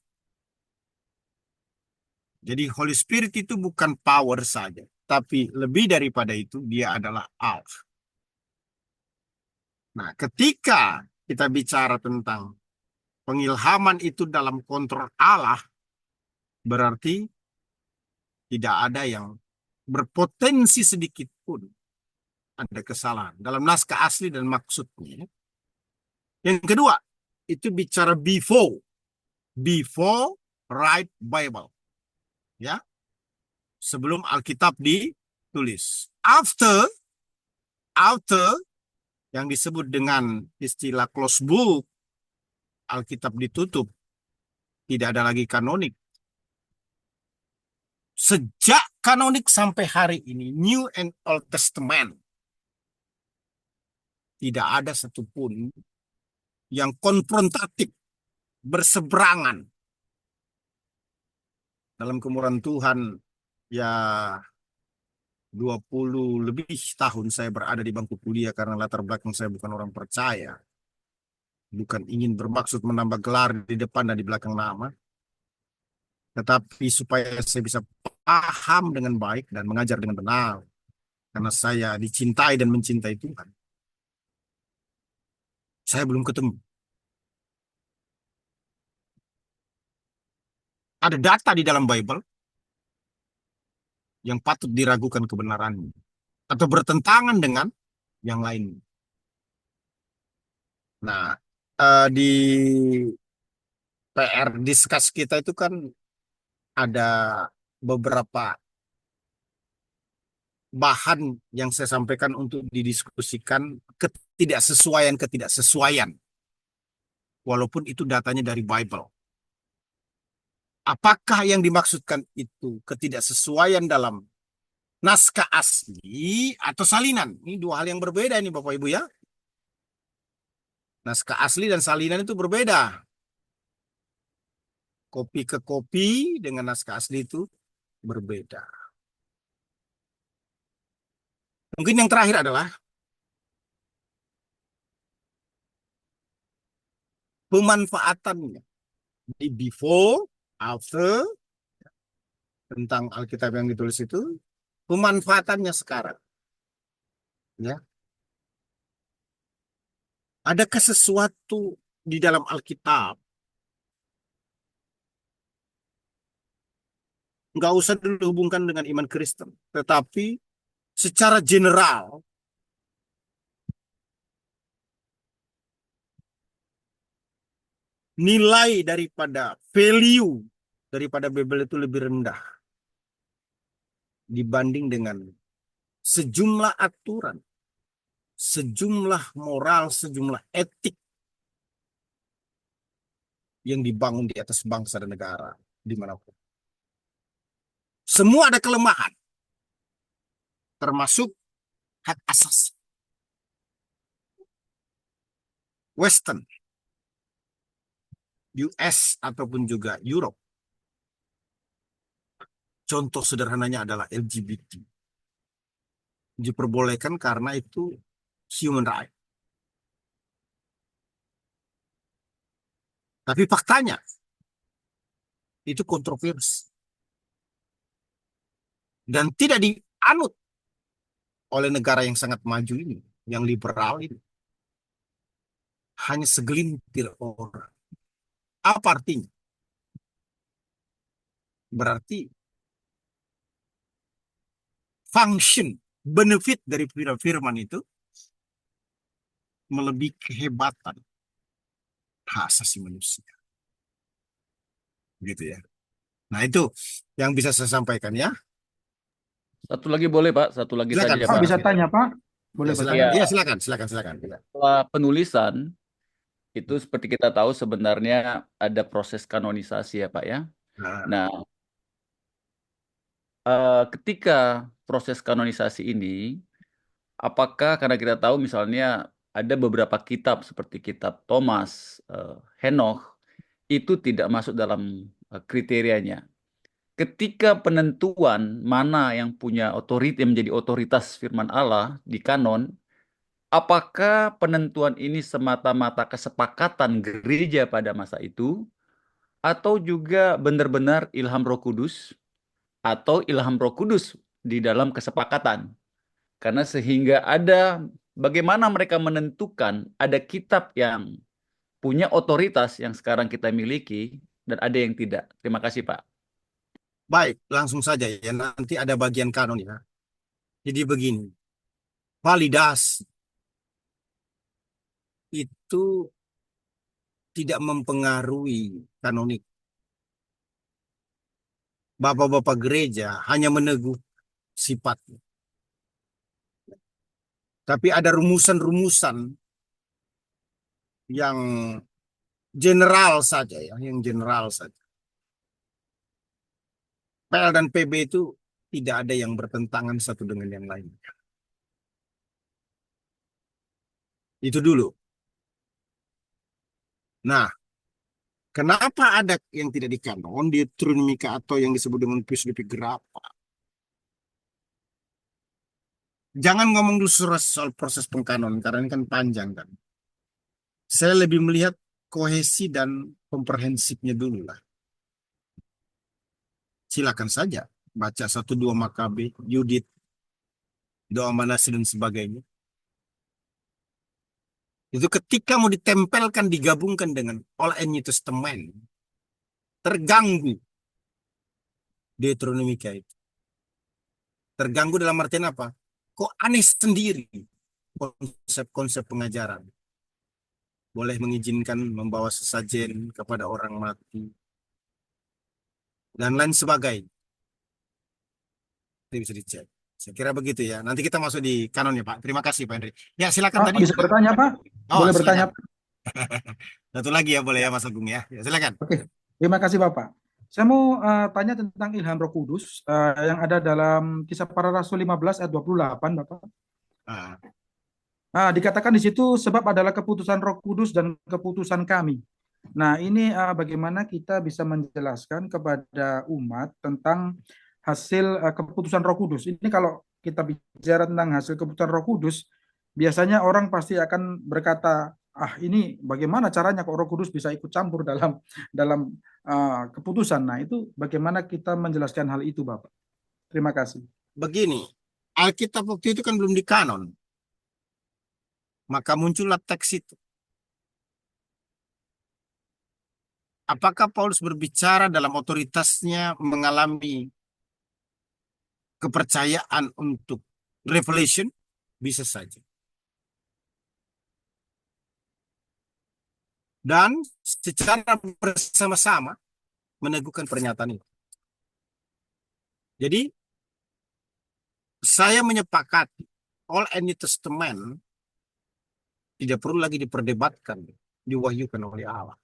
Jadi Holy Spirit itu bukan power saja, tapi lebih daripada itu dia adalah Allah. Nah, ketika kita bicara tentang pengilhaman itu dalam kontrol Allah, berarti Tidak ada yang berpotensi sedikit pun ada kesalahan dalam naskah asli dan maksudnya. Yang kedua, itu bicara before write Bible, ya, sebelum Alkitab ditulis. After yang disebut dengan istilah close book, Alkitab ditutup, tidak ada lagi kanonik. Sejak kanonik sampai hari ini, New and Old Testament, tidak ada satupun yang konfrontatif, berseberangan. Dalam kemurahan Tuhan, ya 20 lebih tahun saya berada di bangku kuliah karena latar belakang saya bukan orang percaya. Bukan ingin bermaksud menambah gelar di depan dan di belakang nama. Tetapi supaya saya bisa paham dengan baik dan mengajar dengan benar. Karena saya dicintai dan mencintai Tuhan. Saya belum ketemu. Ada data di dalam Bible yang patut diragukan kebenarannya. Atau bertentangan dengan yang lain. Nah, di PR diskus kita itu kan ada beberapa bahan yang saya sampaikan untuk didiskusikan ketidaksesuaian. Walaupun itu datanya dari Bible. Apakah yang dimaksudkan itu ketidaksesuaian dalam naskah asli atau salinan? Ini dua hal yang berbeda ini Bapak Ibu ya. Naskah asli dan salinan itu berbeda. Kopi ke kopi dengan naskah asli itu berbeda. Mungkin yang terakhir adalah pemanfaatannya di before, after, tentang Alkitab yang ditulis itu, pemanfaatannya sekarang. Ya. Adakah sesuatu di dalam Alkitab? Nggak usah dulu hubungkan dengan iman Kristen. Tetapi secara general, nilai daripada value daripada Bible itu lebih rendah dibanding dengan sejumlah aturan, sejumlah moral, sejumlah etik yang dibangun di atas bangsa dan negara dimanapun. Semua ada kelemahan, termasuk hak asasi. Western, US ataupun juga Europe. Contoh sederhananya adalah LGBT. Diperbolehkan karena itu human right. Tapi faktanya itu kontroversi. Dan tidak dianut oleh negara yang sangat maju ini, yang liberal ini. Hanya segelintir orang. Apa artinya? Berarti function, benefit dari firman itu melebihi kehebatan hak asasi manusia. Gitu ya. Nah itu yang bisa saya sampaikan ya. Satu lagi boleh Pak, satu lagi Silakan, saja Pak Pak. bisa tanya Pak? Boleh Ya, Pak? silakan. Ya. Ya, silakan. Setelah penulisan, itu seperti kita tahu sebenarnya ada proses kanonisasi ya Pak ya. Nah, Nah, ketika proses kanonisasi ini, apakah karena kita tahu misalnya ada beberapa kitab seperti kitab Thomas, Henokh, itu tidak masuk dalam kriterianya. Ketika penentuan mana yang punya otoritas, yang menjadi otoritas firman Allah di kanon, apakah penentuan ini semata-mata kesepakatan gereja pada masa itu, atau juga benar-benar ilham Roh Kudus, atau ilham Roh Kudus di dalam kesepakatan? Karena sehingga ada bagaimana mereka menentukan ada kitab yang punya otoritas yang sekarang kita miliki dan ada yang tidak. Terima kasih Pak. Baik, langsung saja ya. Nanti ada bagian kanon ya. Jadi begini, validasi itu tidak mempengaruhi kanonik. Bapak-bapak gereja hanya meneguh sifatnya. Tapi ada rumusan-rumusan yang general saja ya, yang general saja. PL dan PB itu tidak ada yang bertentangan satu dengan yang lain. Itu dulu. Nah, kenapa ada yang tidak di kanon, di Trunomika atau yang disebut dengan Pislipi Grappa? Jangan ngomong dulu soal proses pengkanon, karena ini kan panjang kan. Saya lebih melihat kohesi dan komprehensifnya dulu lah. Silakan saja baca 1-2 Makabe, Yudit, Doa Manase dan sebagainya. Itu ketika mau ditempelkan, digabungkan dengan Old and New Testament, terganggu Deuteronomika itu. Terganggu dalam artian apa? Kok aneh sendiri konsep-konsep pengajaran. Boleh mengizinkan membawa sesajen kepada orang mati. Dan lain sebagainya. Itu bisa dicek. Saya kira begitu ya. Nanti kita masuk di kanon ya Pak. Terima kasih Pak Henry. Ya silakan tadi. Bisa bertanya, Pak? Oh, Boleh bertanya, silakan. Satu lagi ya boleh ya Mas Agung ya. Ya silakan. Oke, terima kasih Bapak. Saya mau tanya tentang ilham Roh Kudus yang ada dalam Kisah Para Rasul 15 ayat 28, Bapak. Ah, Dikatakan di situ sebab adalah keputusan Roh Kudus dan keputusan kami. Nah, ini bagaimana kita bisa menjelaskan kepada umat tentang hasil keputusan Roh Kudus. Ini kalau kita bicara tentang hasil keputusan Roh Kudus, biasanya orang pasti akan berkata, ini bagaimana caranya kok Roh Kudus bisa ikut campur dalam keputusan. Nah, itu bagaimana kita menjelaskan hal itu, Bapak? Terima kasih. begini, Alkitab waktu itu kan belum di kanon. Maka muncullah teks itu. Apakah Paulus berbicara dalam otoritasnya mengalami kepercayaan untuk revelation? Bisa saja. Dan secara bersama-sama meneguhkan pernyataan itu. Jadi, saya menyepakati Old and New Testament tidak perlu lagi diperdebatkan, diwahyukan oleh Allah.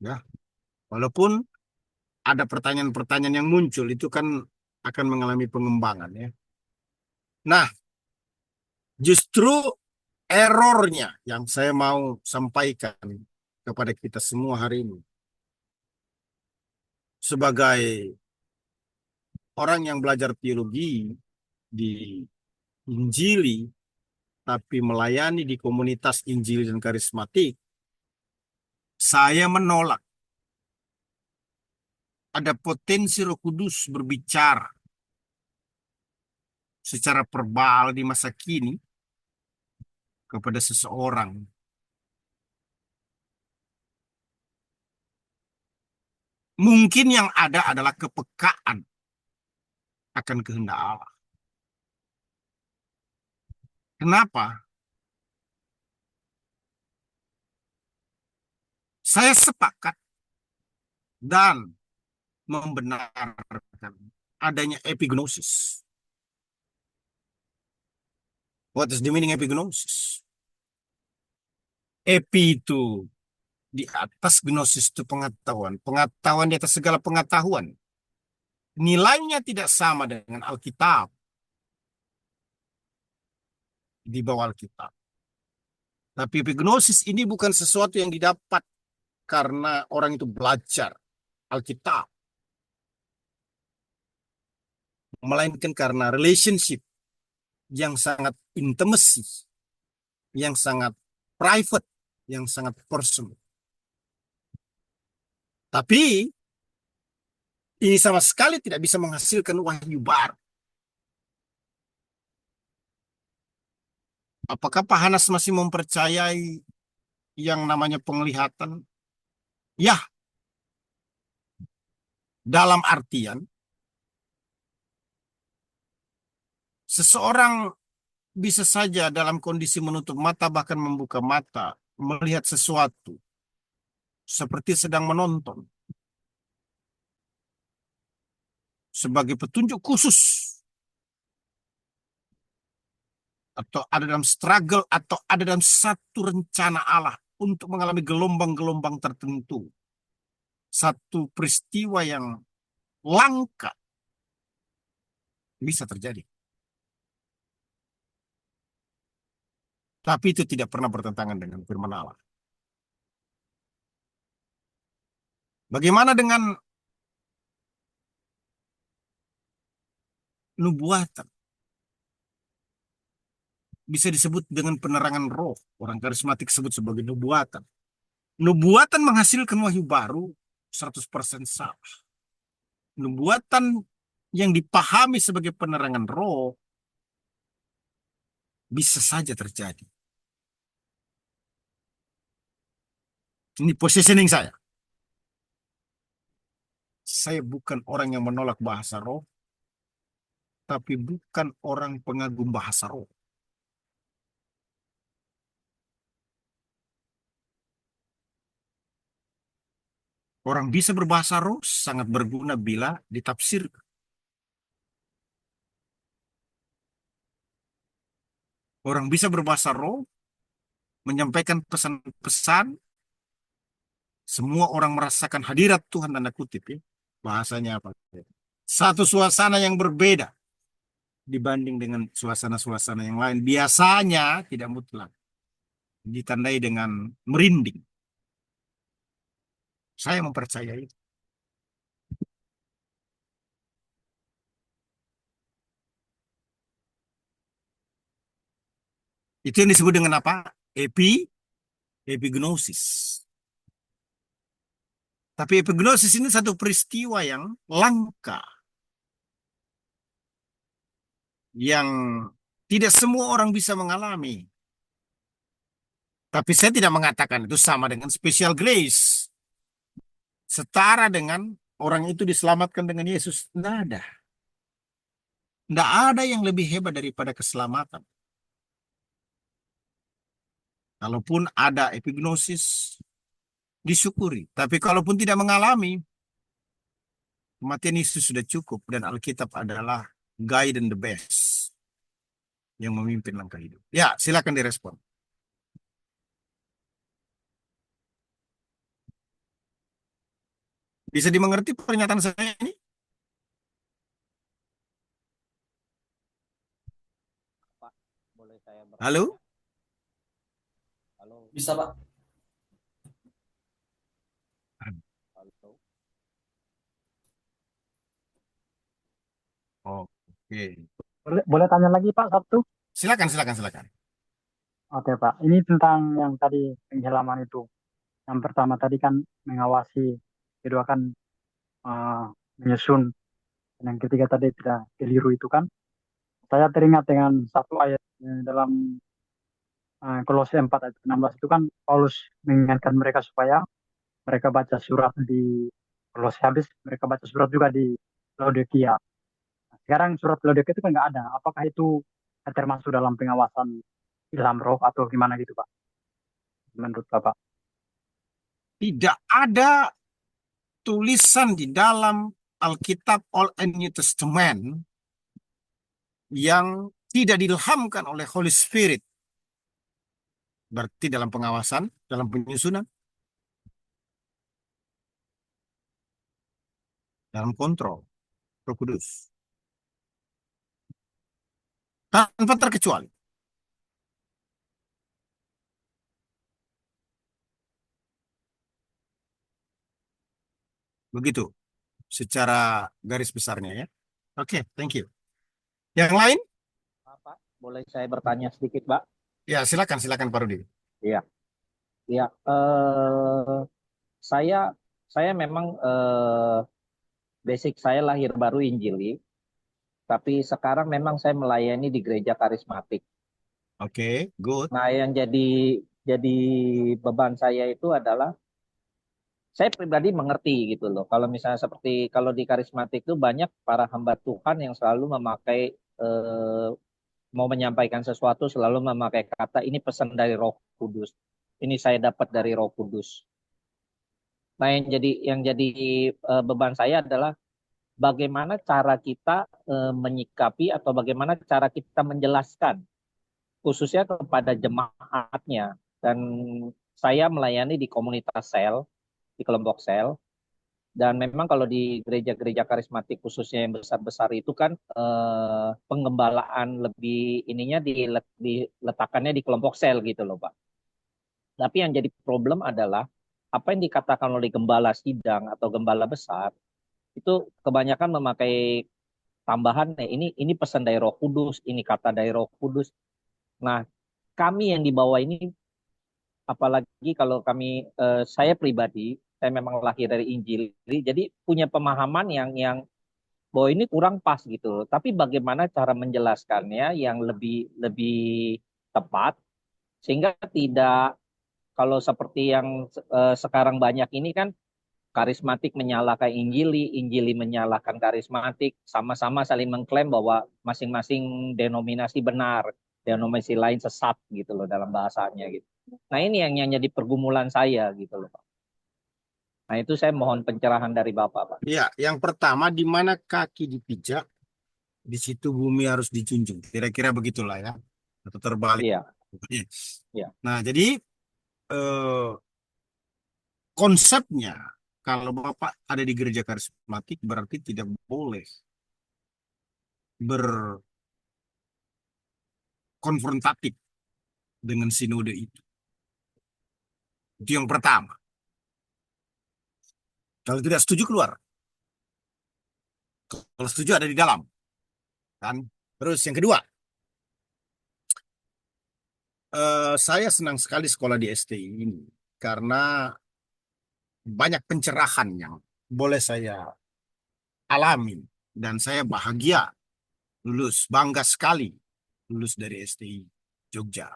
Ya, walaupun ada pertanyaan-pertanyaan yang muncul, itu kan akan mengalami pengembangan ya. Nah, justru errornya yang saya mau sampaikan kepada kita semua hari ini sebagai orang yang belajar teologi di Injili tapi melayani di komunitas Injili dan karismatik, saya menolak ada potensi Roh Kudus berbicara secara verbal di masa kini kepada seseorang. Mungkin yang ada adalah kepekaan akan kehendak Allah. Kenapa? Saya sepakat dan membenarkan adanya epignosis. What is the meaning epignosis? Epi itu di atas, gnosis itu pengetahuan. Pengetahuan di atas segala pengetahuan. Nilainya tidak sama dengan Alkitab. Di bawah Alkitab. Tapi epignosis ini bukan sesuatu yang didapat karena orang itu belajar Alkitab. Melainkan karena relationship yang sangat intimacy, yang sangat private, yang sangat personal. Tapi ini sama sekali tidak bisa menghasilkan wahyu baru. Apakah Pak Hanas masih mempercayai yang namanya penglihatan? Ya. Dalam artian, seseorang bisa saja dalam kondisi menutup mata, bahkan membuka mata, melihat sesuatu seperti sedang menonton sebagai petunjuk khusus, atau ada dalam struggle, atau ada dalam satu rencana Allah untuk mengalami gelombang-gelombang tertentu. Satu peristiwa yang langka bisa terjadi. Tapi itu tidak pernah bertentangan dengan firman Allah. Bagaimana dengan nubuatan? Bisa disebut dengan penerangan roh. Orang karismatik sebut sebagai nubuatan. Nubuatan menghasilkan wahyu baru 100% salah. Nubuatan yang dipahami sebagai penerangan roh bisa saja terjadi. Ini positioning saya. Saya bukan orang yang menolak bahasa roh, tapi bukan orang pengagum bahasa roh. Orang bisa berbahasa roh sangat berguna bila ditafsirkan. Orang bisa berbahasa roh, menyampaikan pesan-pesan, semua orang merasakan hadirat Tuhan, tanda kutip ya. Bahasanya apa? Satu suasana yang berbeda dibanding dengan suasana-suasana yang lain. Biasanya tidak mutlak. Ditandai dengan merinding. Saya mempercayai itu. Itu yang disebut dengan apa? Epignosis. Tapi epignosis ini satu peristiwa yang langka. Yang tidak semua orang bisa mengalami. Tapi saya tidak mengatakan itu sama dengan special grace. Setara dengan orang itu diselamatkan dengan Yesus. Tidak ada. Tidak ada yang lebih hebat daripada keselamatan. Kalaupun ada epignosis, disyukuri. Tapi kalaupun tidak mengalami, kematian Yesus sudah cukup. Dan Alkitab adalah guide and the best yang memimpin langkah hidup. Ya, silakan direspon. Bisa dimengerti pernyataan saya ini? Pak, boleh saya bertanya? Halo? Halo, Bisa, Pak. halo. Oke. Boleh tanya lagi Pak satu? Silakan, silakan, silakan. Oke Pak, ini tentang yang tadi penghelaman itu. Yang pertama tadi kan mengawasi, kedua kan eh, menyusun, dan yang ketiga tadi tidak keliru itu kan. Saya teringat dengan satu ayat dalam Kolose 4 ayat 16 itu kan Paulus mengingatkan mereka supaya mereka baca surat di Kolose, habis mereka baca surat juga di Laodikia. Sekarang surat Laodikia itu kan nggak ada. Apakah itu termasuk dalam pengawasan ilham roh atau gimana gitu Pak? Menurut Bapak? Tidak ada tulisan di dalam Alkitab Old and New Testament yang tidak diilhamkan oleh Holy Spirit. Berarti dalam pengawasan, dalam penyusunan, dalam kontrol Roh Kudus. Tanpa terkecuali. Begitu. Secara garis besarnya ya. Oke, thank you. Yang lain? Pak, boleh saya bertanya sedikit, Pak? Ya, silakan, silakan Pak Rudi. Iya. Iya, saya memang basic saya lahir baru Injili, tapi sekarang memang saya melayani di gereja karismatik. Oke, good. Nah, yang jadi beban saya itu adalah saya pribadi mengerti gitu loh. Kalau misalnya seperti kalau di karismatik itu banyak para hamba Tuhan yang selalu memakai mau menyampaikan sesuatu selalu memakai kata ini pesan dari Roh Kudus. Ini saya dapat dari Roh Kudus. Nah, yang jadi beban saya adalah bagaimana cara kita menyikapi atau bagaimana cara kita menjelaskan khususnya kepada jemaatnya. Dan saya melayani di komunitas sel, di kelompok sel. Dan memang kalau di gereja-gereja karismatik khususnya yang besar-besar itu kan penggembalaan lebih ininya diletakkannya di kelompok sel gitu loh Pak. Tapi yang jadi problem adalah apa yang dikatakan oleh gembala sidang atau gembala besar itu kebanyakan memakai tambahan ini pesan dari Roh Kudus, ini kata dari Roh Kudus. Nah, kami yang di bawah ini apalagi kalau saya pribadi saya memang lahir dari Injil, jadi punya pemahaman yang bahwa ini kurang pas gitu. Tapi bagaimana cara menjelaskannya yang lebih lebih tepat sehingga tidak kalau seperti yang sekarang banyak ini kan karismatik menyalahkan Injili, Injili menyalahkan karismatik, sama-sama saling mengklaim bahwa masing-masing denominasi benar, denominasi lain sesat gitu loh dalam bahasanya gitu. Nah ini yang jadi pergumulan saya gitu loh Pak. Nah itu saya mohon pencerahan dari Bapak Pak. Ya, yang pertama di mana kaki dipijak, di situ bumi harus dijunjung. Kira-kira begitulah ya. Atau terbalik. Iya, iya. Nah, jadi konsepnya kalau Bapak ada di gereja karismatik berarti tidak boleh berkonfrontatif dengan sinode itu. Itu yang pertama. Kalau tidak setuju keluar. Kalau setuju ada di dalam. Kan? Terus yang kedua, saya senang sekali sekolah di STI ini karena banyak pencerahan yang boleh saya alami dan saya bahagia lulus, bangga sekali lulus dari STI Jogja.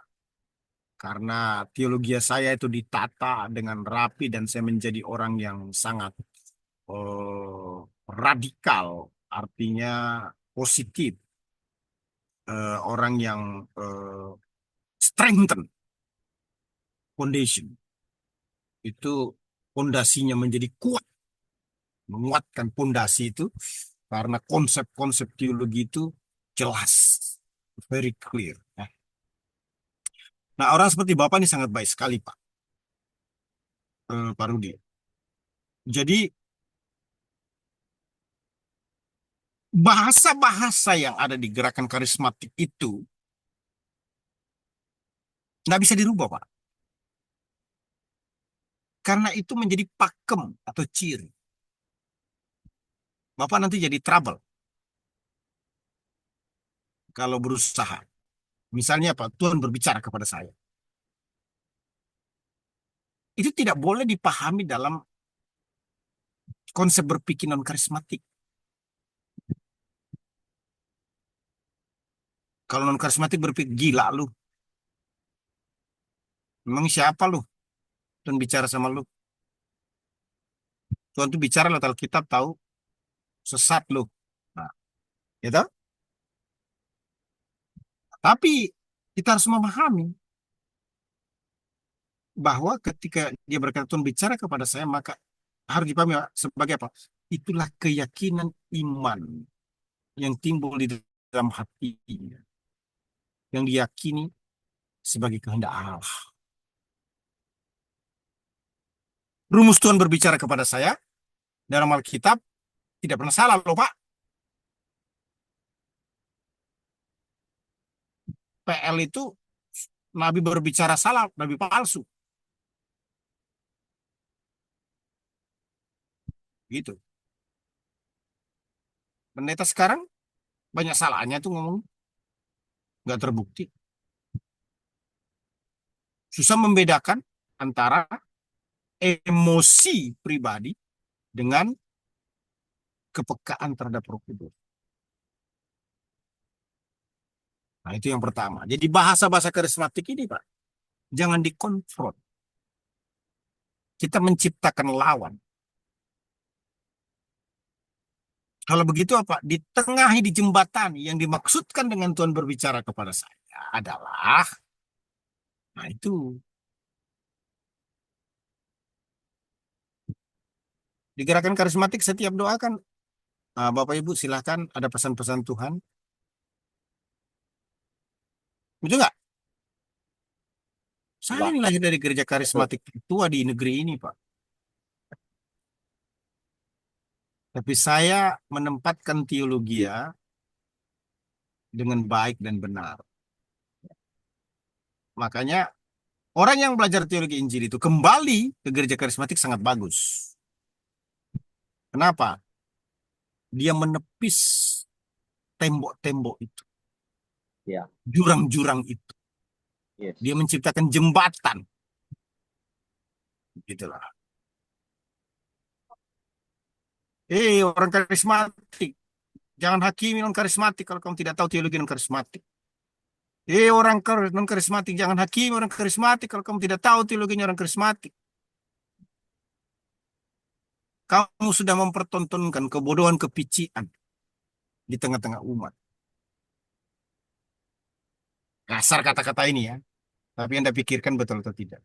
Karena teologi saya itu ditata dengan rapi dan saya menjadi orang yang sangat radikal, artinya positif, orang yang strengthen foundation. Itu fondasinya menjadi kuat, menguatkan fondasi itu karena konsep-konsep teologi itu jelas, very clear. Nah, orang seperti Bapak ini sangat baik sekali, Pak. Pak Rudi. Jadi, bahasa-bahasa yang ada di gerakan karismatik itu nggak bisa dirubah, Pak. Karena itu menjadi pakem atau ciri. Bapak nanti jadi trouble kalau berusaha. Misalnya apa? Tuhan berbicara kepada saya. Itu tidak boleh dipahami dalam konsep berpikir non karismatik. Kalau non karismatik berpikir gila lu. Memang siapa lu? Tuhan bicara sama lu. Tuhan tuh bicara lewat Alkitab tahu sesat lu. Nah, gitu. Tapi kita harus memahami bahwa ketika dia berkata Tuhan bicara kepada saya, maka harus dipahami sebagai apa? Itulah keyakinan iman yang timbul di dalam hatinya, yang diyakini sebagai kehendak Allah. Rumus Tuhan berbicara kepada saya dalam Alkitab tidak pernah salah loh Pak. PL itu Nabi berbicara salah, Nabi palsu. Gitu. Pendeta sekarang banyak salahnya tuh ngomong. Nggak terbukti. Susah membedakan antara emosi pribadi dengan kepekaan terhadap Roh Kudus. Nah, itu yang pertama. Jadi bahasa-bahasa karismatik ini, Pak, jangan dikonfront. kita menciptakan lawan. Kalau begitu apa? Ditengahi, dijembatani. Yang dimaksudkan dengan Tuhan berbicara kepada saya adalah, nah itu. Di gerakan karismatik setiap doa kan, Bapak Ibu silahkan ada pesan-pesan Tuhan. Betul nggak? Saya Pak. ini lahir dari gereja Betul. karismatik tua di negeri ini, Pak. Tapi saya menempatkan teologi dengan baik dan benar. Makanya orang yang belajar teologi Injil itu kembali ke gereja karismatik sangat bagus. Kenapa? Dia menepis tembok-tembok itu, Ya, jurang-jurang itu. yes. Dia menciptakan jembatan. Gitulah. Orang karismatik, jangan hakimi non karismatik kalau kamu tidak tahu teologi non karismatik. Orang non karismatik, jangan hakimi orang karismatik kalau kamu tidak tahu teologinya orang karismatik. Kamu sudah mempertontonkan kebodohan, kepician di tengah-tengah umat. Kasar kata-kata ini ya, tapi Anda pikirkan betul atau tidak.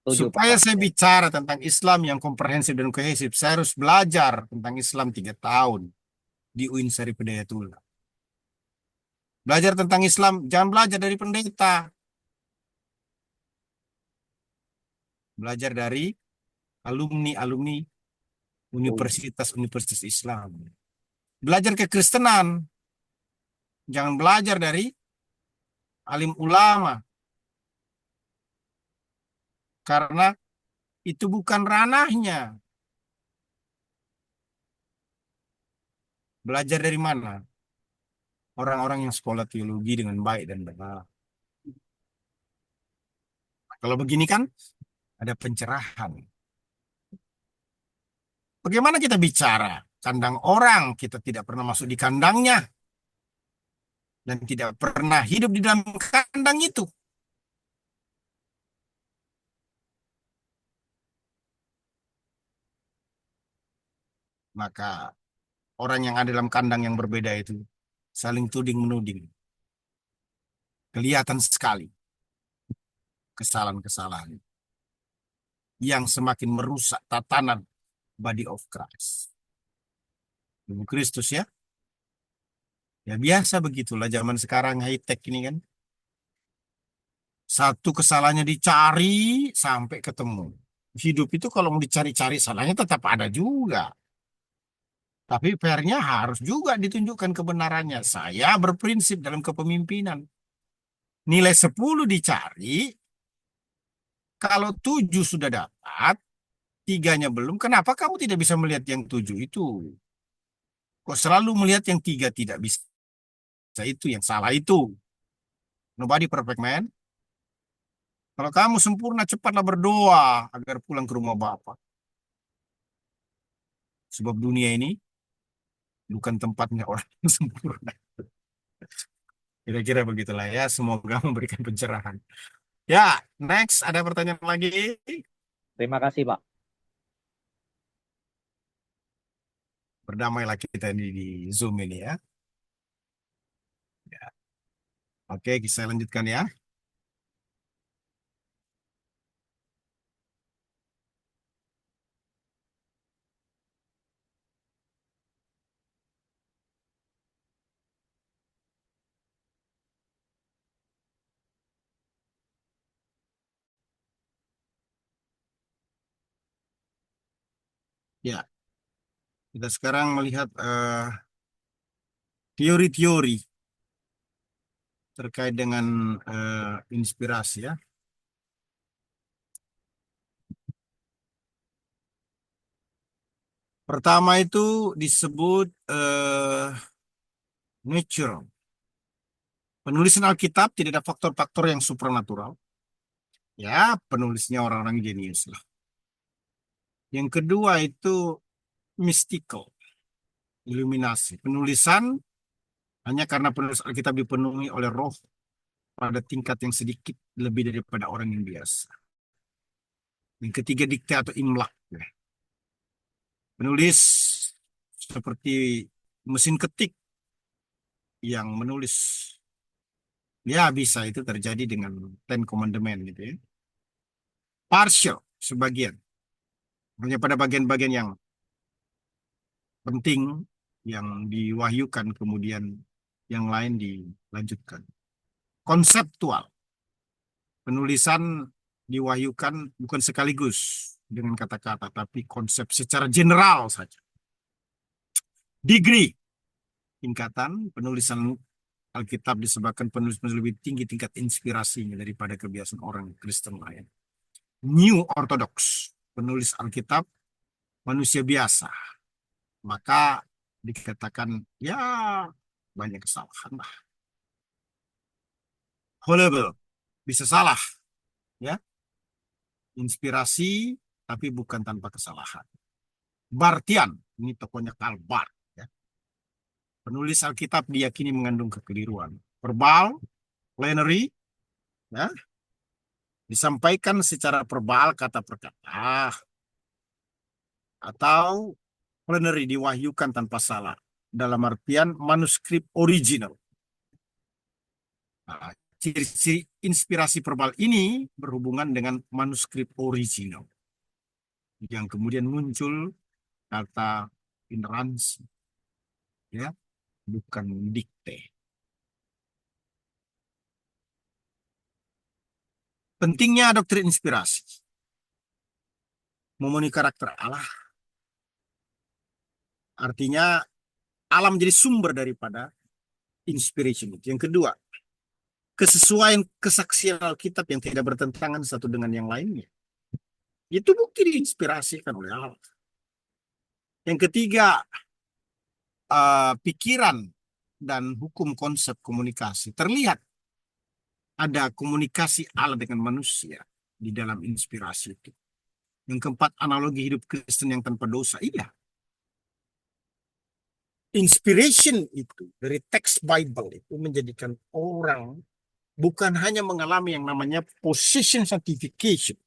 Setuju, Supaya Pak. saya bicara tentang Islam yang komprehensif dan kohesif, saya harus belajar tentang Islam 3 tahun di UIN Syarif Hidayatullah. Belajar tentang Islam, jangan belajar dari pendeta. Belajar dari alumni-alumni universitas-universitas Islam. Belajar kekristenan, jangan belajar dari alim ulama. Karena itu bukan ranahnya. Belajar dari mana? Orang-orang yang sekolah teologi dengan baik dan benar. Kalau begini kan ada pencerahan. Bagaimana kita bicara? Kandang orang, kita tidak pernah masuk di kandangnya. Dan tidak pernah hidup di dalam kandang itu. Maka orang yang ada dalam kandang yang berbeda itu saling tuding-menuding. Kelihatan sekali kesalahan-kesalahan yang semakin merusak tatanan body of Christ. Tubuh Kristus ya. Ya biasa begitulah zaman sekarang high-tech ini kan. Satu kesalahannya dicari sampai ketemu. Hidup itu kalau mau dicari-cari salahnya tetap ada juga. Tapi fairnya harus juga ditunjukkan kebenarannya. Saya berprinsip dalam kepemimpinan. Nilai 10 dicari, kalau 7 sudah dapat, 3-nya belum, kenapa kamu tidak bisa melihat yang 7 itu? Kok selalu melihat yang 3 tidak bisa itu, yang salah itu. Nobody perfect, man. Kalau kamu sempurna, cepatlah berdoa agar pulang ke rumah Bapa. Sebab dunia ini bukan tempatnya orang yang sempurna. Kira-kira begitulah ya. Semoga memberikan pencerahan. Ya, next. Ada pertanyaan lagi? Terima kasih, Pak. Berdamailah kita ini di Zoom ini ya. Ya. Oke, saya lanjutkan ya. Ya, kita sekarang melihat teori-teori terkait dengan inspirasi ya. Pertama itu disebut natural. Penulisan Alkitab tidak ada faktor-faktor yang supranatural. Ya, penulisnya orang-orang jenius lah. Yang kedua itu mystical, iluminasi. Penulisan hanya karena penulis Alkitab dipenuhi oleh roh pada tingkat yang sedikit lebih daripada orang yang biasa. Yang ketiga dikte atau imlak. Penulis seperti mesin ketik yang menulis. Ya bisa itu terjadi dengan Ten Commandment gitu ya. Partial sebagian. Hanya pada bagian-bagian yang penting yang diwahyukan kemudian yang lain dilanjutkan. Konseptual. Penulisan diwahyukan bukan sekaligus dengan kata-kata, tapi konsep secara general saja. Degree, tingkatan penulisan Alkitab disebabkan penulis-penulis lebih tinggi tingkat inspirasinya daripada kebiasaan orang Kristen lain. New Orthodox, penulis Alkitab manusia biasa, maka dikatakan ya banyak kesalahan lah. Fallible, bisa salah, ya, inspirasi tapi bukan tanpa kesalahan. Bartian, ini tokohnya Karl Barth, ya. Penulis Alkitab diyakini mengandung kekeliruan. Verbal, plenary, ya, disampaikan secara verbal kata per kata, atau plenary diwahyukan tanpa salah. Dalam artian manuskrip original. Nah, ciri-ciri inspirasi verbal ini berhubungan dengan manuskrip original. Yang kemudian muncul kata ineransi, ya, bukan dikte. Pentingnya doktrin inspirasi. Memenuhi karakter Allah. Artinya alam menjadi sumber daripada inspiration. Yang kedua, kesesuaian kesaksian Alkitab yang tidak bertentangan satu dengan yang lainnya. Itu bukti diinspirasikan oleh Allah. Yang ketiga, pikiran dan hukum konsep komunikasi. Terlihat ada komunikasi Allah dengan manusia di dalam inspirasi itu. Yang keempat, analogi hidup Kristen yang tanpa dosa. Iya. Inspiration itu dari teks Bible itu menjadikan orang bukan hanya mengalami yang namanya position sanctification.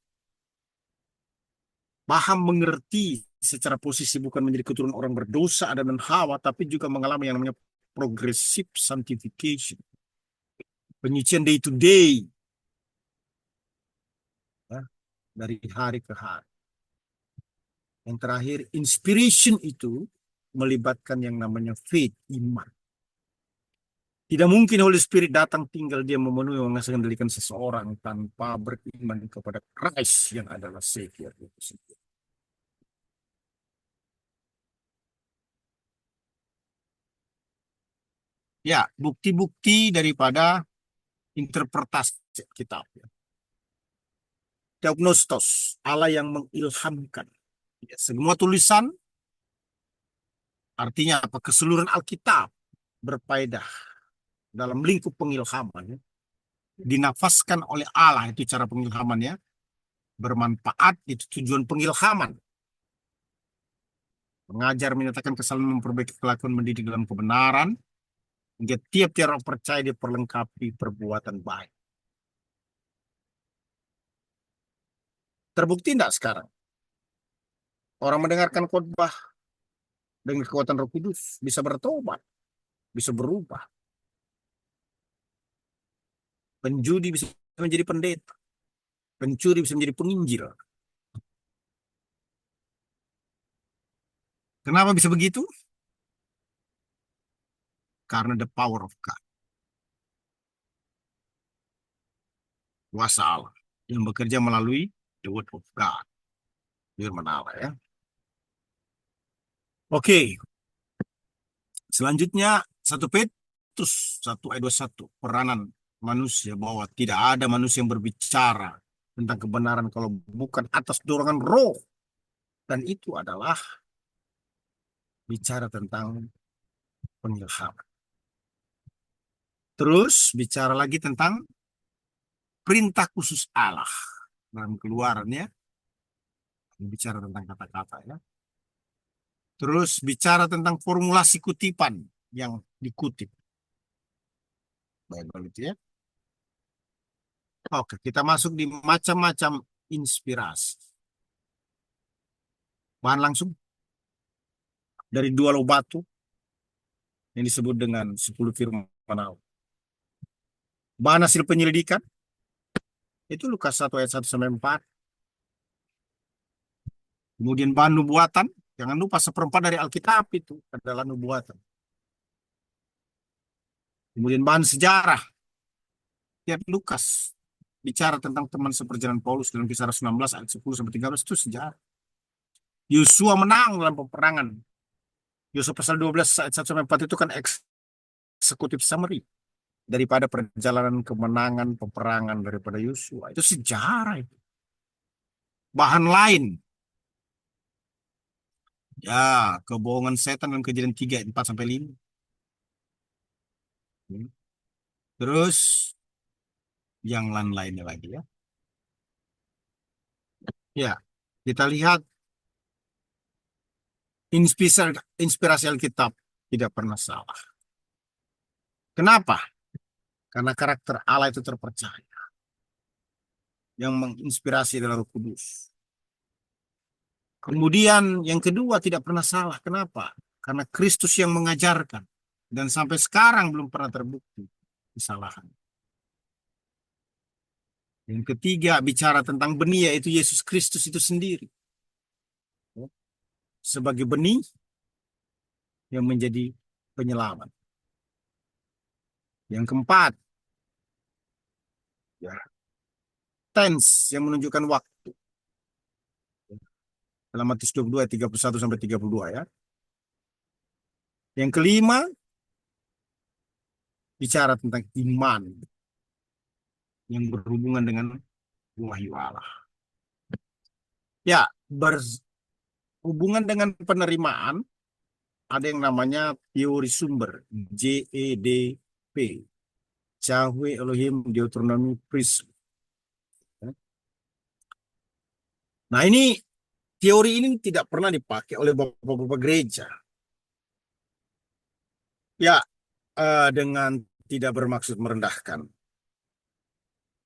Paham mengerti secara posisi bukan menjadi keturunan orang berdosa Adam dan Hawa, tapi juga mengalami yang namanya progressive sanctification. Penyucian day to day. Ya, dari hari ke hari. Yang terakhir, inspiration itu melibatkan yang namanya faith, iman. Tidak mungkin Holy Spirit datang tinggal dia memenuhi mengendalikan seseorang tanpa beriman kepada Christ yang adalah Savior itu sendiri. Ya, bukti-bukti daripada interpretasi kitab. Theopnostos, Allah yang mengilhamkan. Ya, semua tulisan artinya apa? Keseluruhan Alkitab berfaedah dalam lingkup pengilhaman. Dinafaskan oleh Allah, itu cara pengilhamannya. Bermanfaat, itu tujuan pengilhaman. Mengajar, menyatakan kesalahan, memperbaiki kelakuan, mendidik dalam kebenaran. Hingga tiap-tiap orang percaya diperlengkapi perbuatan baik. Terbukti tidak sekarang? Orang mendengarkan khotbah dengan kekuatan Roh Kudus bisa bertobat, bisa berubah. Penjudi bisa menjadi pendeta, pencuri bisa menjadi penginjil. Kenapa bisa begitu? Karena the power of God. Kuasa Allah yang bekerja melalui the word of God. Firman Allah, ya. Oke. Selanjutnya 1 Petrus 1 ayat 21, peranan manusia, bahwa tidak ada manusia yang berbicara tentang kebenaran kalau bukan atas dorongan roh. Dan itu adalah bicara tentang pengilhaman. Terus bicara lagi tentang perintah khusus Allah dalam Keluarannya. Bicara tentang kata-kata, ya. Terus bicara tentang formulasi kutipan yang dikutip. Baik, itu ya. Oke, kita masuk di macam-macam inspirasi. bahan langsung dari 2 loh batu yang disebut dengan 10 firman Allah. Bahan hasil penyelidikan itu Lukas 1 ayat 1 sampai 4. Kemudian bahan nubuatan, jangan lupa 1/4 dari Alkitab itu adalah nubuatan. Kemudian bahan sejarah, lihat Lukas bicara tentang teman seperjalanan Paulus dalam Kisah 19 ayat 10 sampai 13 itu sejarah. Yosua menang dalam peperangan. Yosua pasal 12 ayat 1 sampai 4 itu kan eksekutif summary daripada perjalanan kemenangan peperangan daripada Yosua. Itu sejarah itu. Bahan lain, ya, kebohongan setan dan Kejadian 3 ayat 4 sampai 5. Terus yang lain-lainnya lagi ya. Ya, kita lihat inspirasi Alkitab tidak pernah salah. Kenapa? Karena karakter Allah itu terpercaya. Yang menginspirasi adalah Roh Kudus. Kemudian yang kedua tidak pernah salah. Kenapa? Karena Kristus yang mengajarkan. Dan sampai sekarang belum pernah terbukti kesalahan. Yang ketiga bicara tentang benih, yaitu Yesus Kristus itu sendiri. Sebagai benih yang menjadi penyelamat. Yang keempat, ya, tense yang menunjukkan waktu. Dalam Matius 22 ayat 31 sampai 32 ya. Yang kelima, bicara tentang iman yang berhubungan dengan wahyu Allah. Ya, berhubungan dengan penerimaan ada yang namanya teori sumber, JEDP, Yahweh Elohim Deuteronomy Prism. Nah, ini teori ini tidak pernah dipakai oleh bapak-bapak gereja. Ya, dengan tidak bermaksud merendahkan.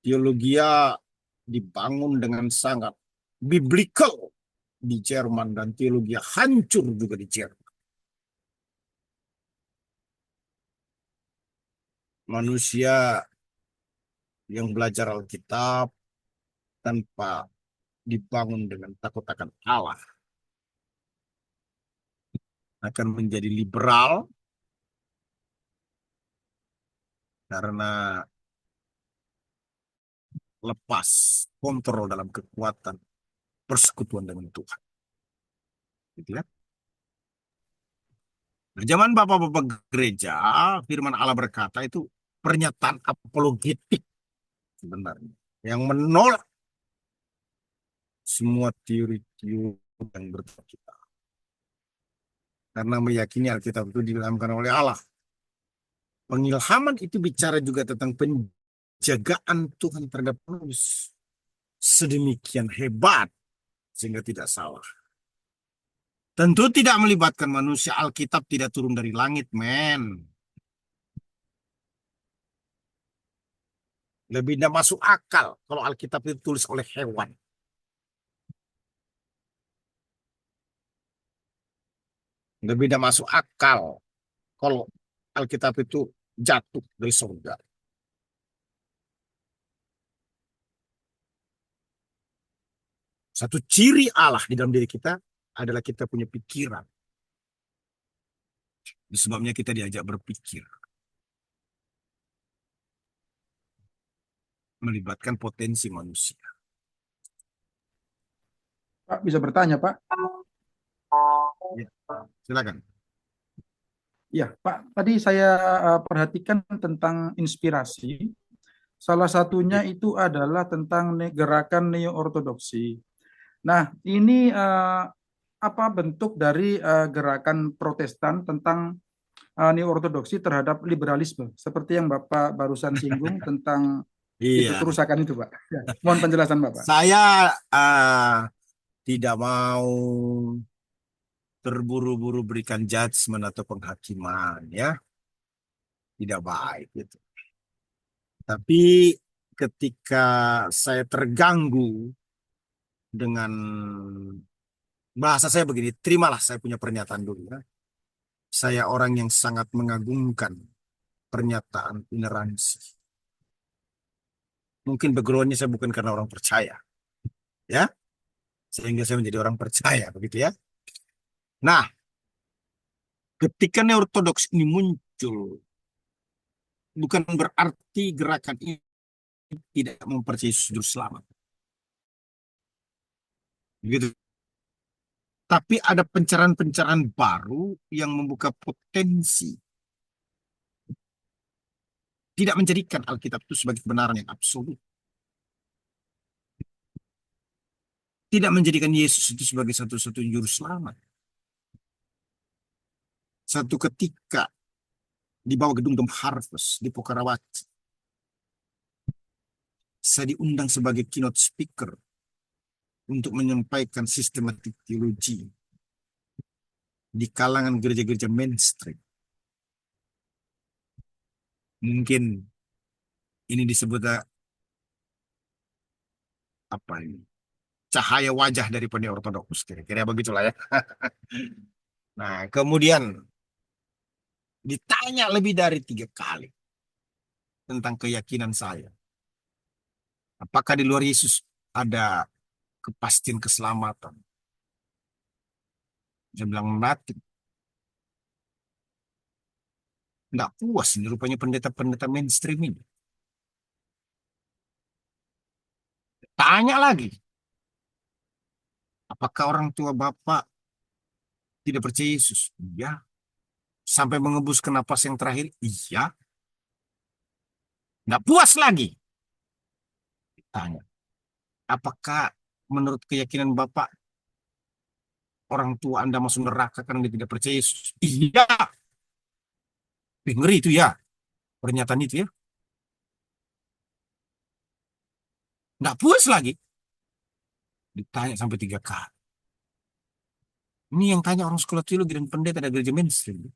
Teologia dibangun dengan sangat biblical di Jerman dan teologi hancur juga di Jerman. Manusia yang belajar Alkitab tanpa dibangun dengan takut akan Allah akan menjadi liberal karena lepas kontrol dalam kekuatan persekutuan dengan Tuhan. Gitu ya. Nah, zaman bapak-bapak gereja, firman Allah berkata itu pernyataan apologetik sebenarnya yang menolak semua teori-teori yang bertolak kita. Karena meyakini Alkitab itu diilhamkan oleh Allah. Pengilhaman itu bicara juga tentang penjagaan Tuhan terhadap manusia sedemikian hebat sehingga tidak salah. Tentu tidak melibatkan manusia. Alkitab tidak turun dari langit, men. Lebih tidak masuk akal kalau Alkitab itu ditulis oleh hewan. Lebih tidak masuk akal kalau Alkitab itu jatuh dari surga. Satu ciri Allah di dalam diri kita adalah kita punya pikiran. Sebabnya kita diajak berpikir. Melibatkan potensi manusia. Pak, bisa bertanya, Pak? Ya, silakan. Ya, Pak, tadi saya perhatikan tentang inspirasi. Salah satunya itu adalah tentang gerakan neo-ortodoksi. Nah, ini apa bentuk dari gerakan Protestan tentang neo-ortodoksi terhadap liberalisme? Seperti yang Bapak barusan singgung tentang itu Iya. kerusakan itu, Pak. Ya, mohon penjelasan Bapak. Saya tidak mau terburu-buru berikan judgement atau penghakiman, ya. Tidak baik gitu. Tapi ketika saya terganggu dengan Bahasa saya begini, terimalah saya punya pernyataan dulu ya. Saya orang yang sangat mengagungkan pernyataan ineransi. Mungkin backgroundnya saya bukan karena orang percaya, ya, sehingga saya menjadi orang percaya, begitu ya. Nah, ketika Neortodoks ini muncul, bukan berarti gerakan ini tidak mempercayai Yesus Juru Selamat. Begitu. Tapi ada pencerahan-pencerahan baru yang membuka potensi tidak menjadikan Alkitab itu sebagai kebenaran yang absolut. Tidak menjadikan Yesus itu sebagai satu-satunya juru selamat. Satu ketika di bawah gedung Dom Harvest di Pokarawati, saya diundang sebagai keynote speaker untuk menyampaikan sistematik teologi di kalangan gereja-gereja mainstream. Mungkin ini disebut apa ini? Cahaya wajah dari pendiri ortodoks, kira-kira begitulah ya. Nah, kemudian ditanya lebih dari 3 kali tentang keyakinan saya. Apakah di luar Yesus ada kepastian keselamatan? Saya bilang mati. Nggak puas ini rupanya pendeta-pendeta mainstream ini. Tanya lagi. Apakah orang tua Bapak tidak percaya Yesus? Iya. Sampai mengembuskan napas yang terakhir? Iya. Nggak puas lagi. Tanya. Apakah menurut keyakinan Bapak orang tua Anda masuk neraka karena dia tidak percaya Yesus? Iya. Ngeri itu ya. Pernyataan itu ya. Nggak puas lagi. Ditanya sampai 3 kali. Ini yang tanya orang sekolah teologi dan pendeta dari gereja mainstream.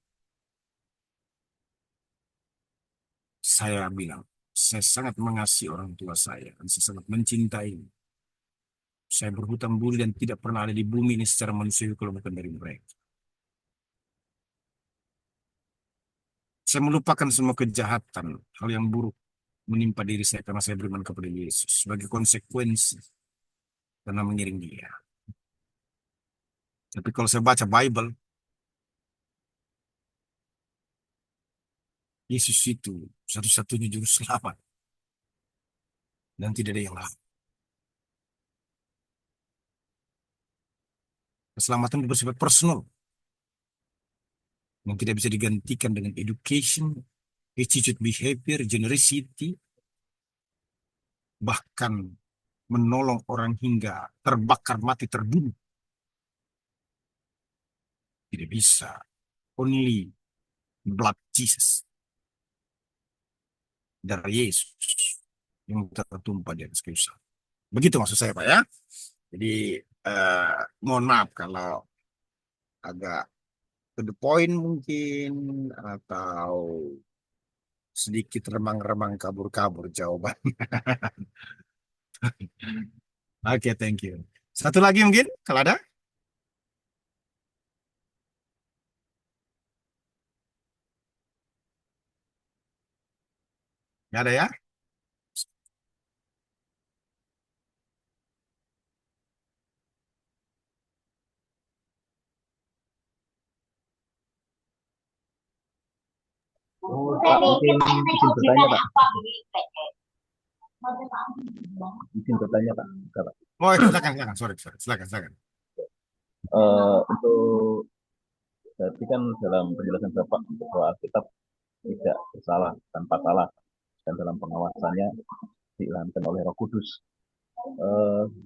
Saya bilang, saya sangat mengasihi orang tua saya. Dan saya sangat mencintai. Saya berhutang budi dan tidak pernah ada di bumi ini secara manusiawi kalau bukan dari mereka. Saya melupakan semua kejahatan, hal yang buruk menimpa diri saya karena saya beriman kepada Yesus sebagai konsekuensi karena mengiring dia. Tapi kalau saya baca Bible, Yesus itu satu-satunya juru selamat dan tidak ada yang lain. Keselamatan itu bersifat personal yang tidak bisa digantikan dengan education, attitude behavior, generosity, bahkan menolong orang hingga terbakar mati terbunuh. Tidak bisa. Only blood Jesus. Dari Yesus yang tertumpah di atas kayu salib. Begitu maksud saya, Pak ya. Jadi mohon maaf kalau agak to the point mungkin atau sedikit remang-remang kabur-kabur jawaban. Oke, thank you. Satu lagi mungkin kalau ada? Nggak ada ya? Oh, Pak, mungkin izin bertanya, Pak. Izin bertanya, Pak. Enggak, Pak. Oh, silakan. Sorry. Silakan. Untuk berarti kan dalam penjelasan Bapak bahwa Alkitab tidak bersalah tanpa salah dan dalam pengawasannya diilhamkan oleh Roh Kudus.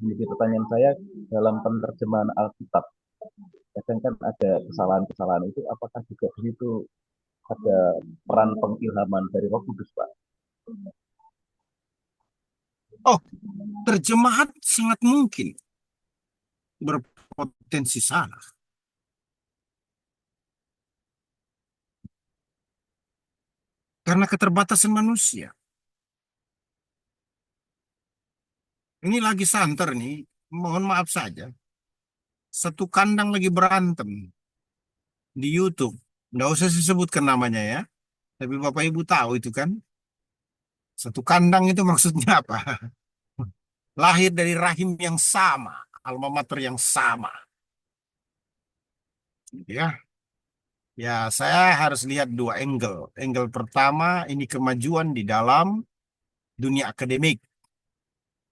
Jadi pertanyaan saya dalam penerjemahan Alkitab kadang kan ada kesalahan-kesalahan itu apakah juga di situ ada peran pengilhaman dari Roh Kudus, Pak? Oh, terjemahan sangat mungkin berpotensi salah. Karena keterbatasan manusia. Ini lagi santer nih, mohon maaf saja. Satu kandang lagi berantem di YouTube. Nggak usah disebutkan namanya ya. Tapi Bapak Ibu tahu itu kan. Satu kandang itu maksudnya apa? Lahir dari rahim yang sama. Alma mater yang sama. Ya, ya saya harus lihat dua angle. Angle pertama ini kemajuan di dalam dunia akademik.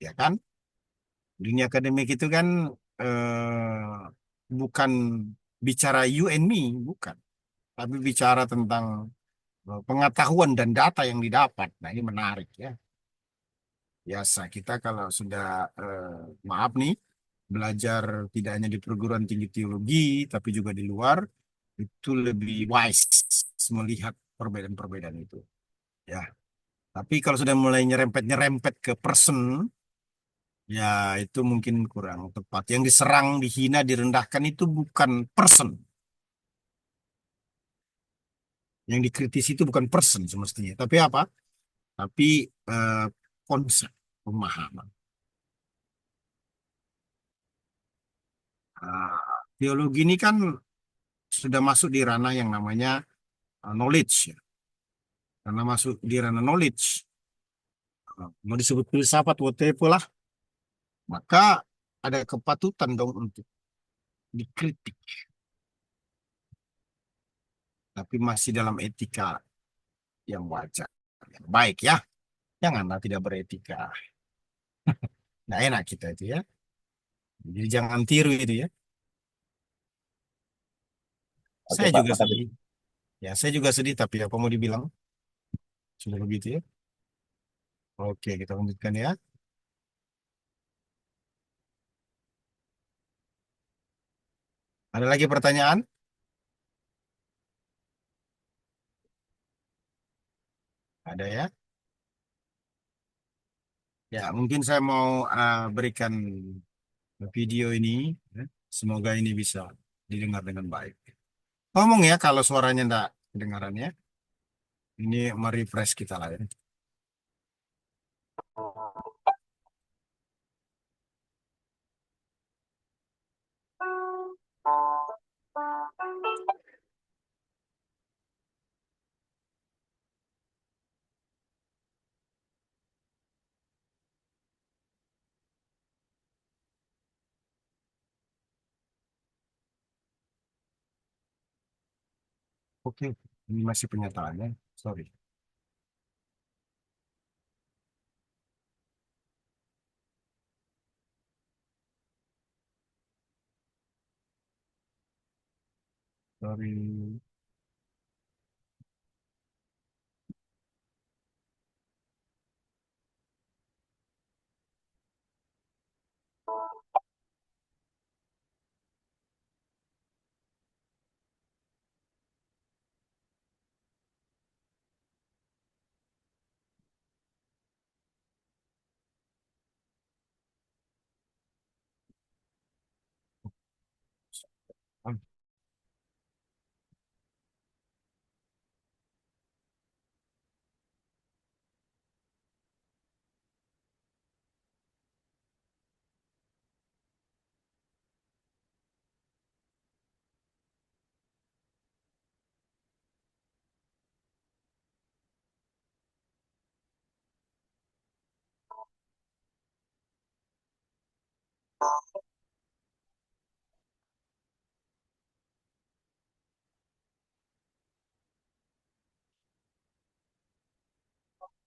Ya kan? Dunia akademik itu kan bukan bicara you and me, bukan. Tapi bicara tentang pengetahuan dan data yang didapat. Nah, ini menarik ya. Biasa kita kalau sudah maaf nih belajar tidak hanya di perguruan tinggi teologi tapi juga di luar itu lebih wise melihat perbedaan-perbedaan itu. Ya. Tapi kalau sudah mulai nyerempet-nyerempet ke person, ya itu mungkin kurang tepat. Yang diserang, dihina, direndahkan itu bukan person. Yang dikritisi itu bukan person semestinya. Tapi apa? Tapi eh, konsep, pemahaman. Nah, teologi ini kan sudah masuk di ranah yang namanya knowledge. Ya. Karena masuk di ranah knowledge, mau disebut filsafat, whatever lah, maka ada kepatutan dong untuk dikritik. Tapi masih dalam etika yang wajar, yang baik ya. Janganlah tidak beretika. Nah enak kita itu ya. Jadi jangan tiru itu ya. Oke Saya Pak, juga makasih. sedih. Ya saya juga sedih tapi apa mau dibilang? Sudah begitu ya. Oke kita lanjutkan ya. Ada lagi pertanyaan? Ada ya. Ya mungkin saya mau berikan video ini. Ya. Semoga ini bisa didengar dengan baik. Ngomong ya kalau suaranya enggak kedengaran ya. Ini merefresh kita lah ya. Oke, ini masih penyataannya. Sorry. Sorry.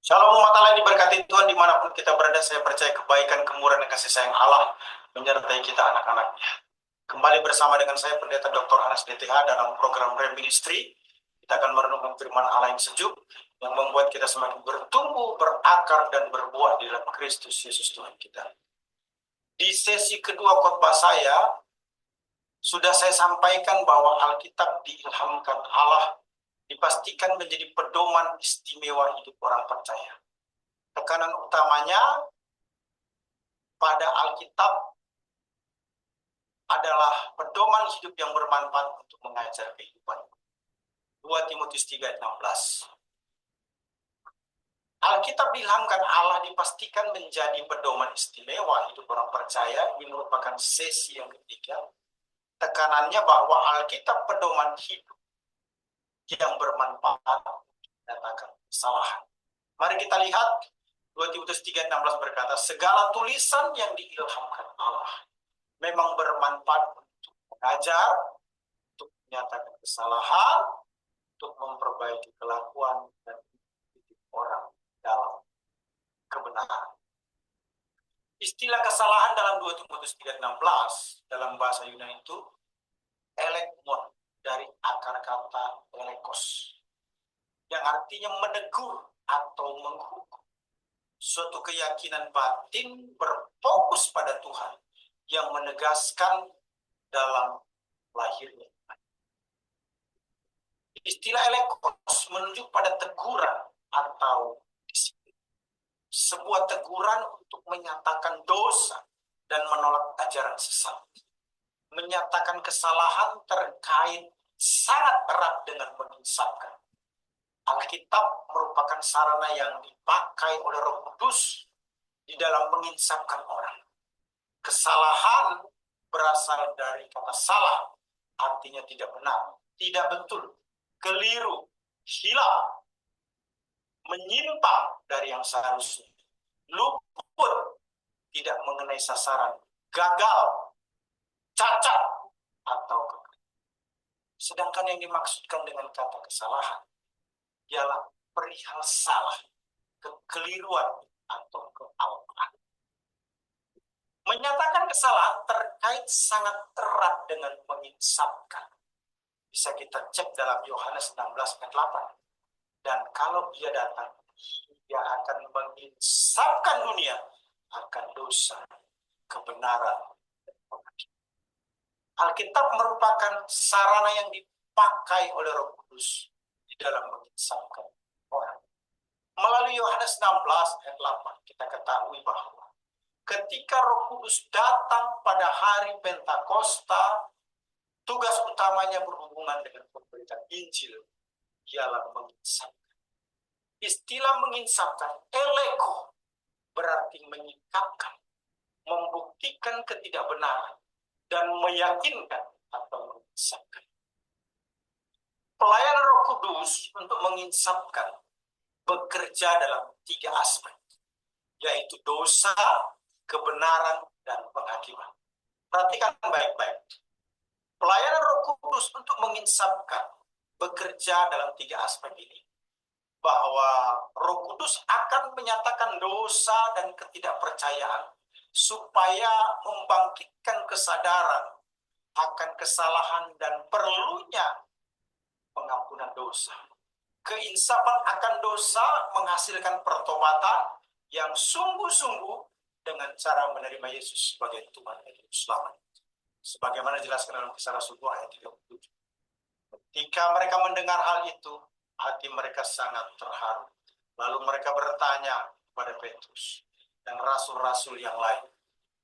Shalom umat Allah yang diberkati Tuhan dimanapun kita berada, saya percaya kebaikan, kemurahan, dan kasih sayang Allah menyertai kita anak-anaknya. Kembali bersama dengan saya Pendeta Dr. Anas DTH dalam program Rem Ministry. Kita akan merenungkan firman Allah yang sejuk yang membuat kita semakin bertumbuh, berakar, dan berbuah di dalam Kristus Yesus Tuhan kita. Di sesi kedua khotbah saya, sudah saya sampaikan bahwa Alkitab diilhamkan Allah dipastikan menjadi pedoman istimewa hidup orang percaya. Tekanan utamanya pada Alkitab adalah pedoman hidup yang bermanfaat untuk mengajar kehidupan. 2 Timotius 3 ayat 16. Alkitab diilhamkan Allah dipastikan menjadi pedoman istimewa hidup orang percaya. Ini merupakan sesi yang ketiga. tekanannya bahwa Alkitab pedoman hidup yang bermanfaat menyatakan kesalahan. Mari kita lihat 2 Timotius 3:16 berkata, segala tulisan yang diilhamkan Allah memang bermanfaat untuk mengajar, untuk menyatakan kesalahan, untuk memperbaiki kelakuan dan mendidik orang dalam kebenaran. Istilah kesalahan dalam 2 Timotius 3:16 dalam bahasa Yunani itu elekmon, dari akar kata elekos, yang artinya menegur atau menghukum. Suatu keyakinan batin berfokus pada Tuhan yang menegaskan dalam lahirnya. Istilah elekos menunjuk pada teguran atau disiplin. Sebuah teguran untuk menyatakan dosa dan menolak ajaran sesat. Menyatakan kesalahan terkait sangat erat dengan menginsafkan. Alkitab merupakan sarana yang dipakai oleh Roh Kudus di dalam menginsafkan orang. Kesalahan berasal dari kata salah, artinya tidak benar, tidak betul, keliru, hilang, menyimpang dari yang seharusnya, luput, tidak mengenai sasaran, gagal, cacat, atau kekeliruan. Sedangkan yang dimaksudkan dengan kata kesalahan ialah perihal salah, kekeliruan, atau kealpaan. Menyatakan kesalahan terkait sangat erat dengan menginsafkan. Bisa kita cek dalam Yohanes 16:8. Dan kalau dia datang, dia akan menginsafkan dunia akan dosa, kebenaran, dan pengadilan. Alkitab merupakan sarana yang dipakai oleh Roh Kudus di dalam menginsafkan orang. Melalui Yohanes 16:8 kita ketahui bahwa ketika Roh Kudus datang pada hari Pentakosta, tugas utamanya berhubungan dengan pemberitaan Injil, ialah menginsafkan. Istilah menginsafkan, eleko, berarti menyikapkan, membuktikan ketidakbenaran, dan meyakinkan atau menginsafkan. Pelayanan Roh Kudus untuk menginsafkan bekerja dalam 3 aspek, yaitu dosa, kebenaran, dan penghakiman. Perhatikan baik-baik. Pelayanan Roh Kudus untuk menginsafkan bekerja dalam 3 aspek ini. Bahwa Roh Kudus akan menyatakan dosa dan ketidakpercayaan supaya membangkitkan kesadaran akan kesalahan dan perlunya pengampunan dosa. Keinsafan akan dosa menghasilkan pertobatan yang sungguh-sungguh dengan cara menerima Yesus sebagai Tuhan dan Juru Selamat. Sebagaimana dijelaskan dalam Kisah Rasul 2 ayat 37. Ketika mereka mendengar hal itu, hati mereka sangat terharu. Lalu mereka bertanya kepada Petrus dan rasul-rasul yang lain,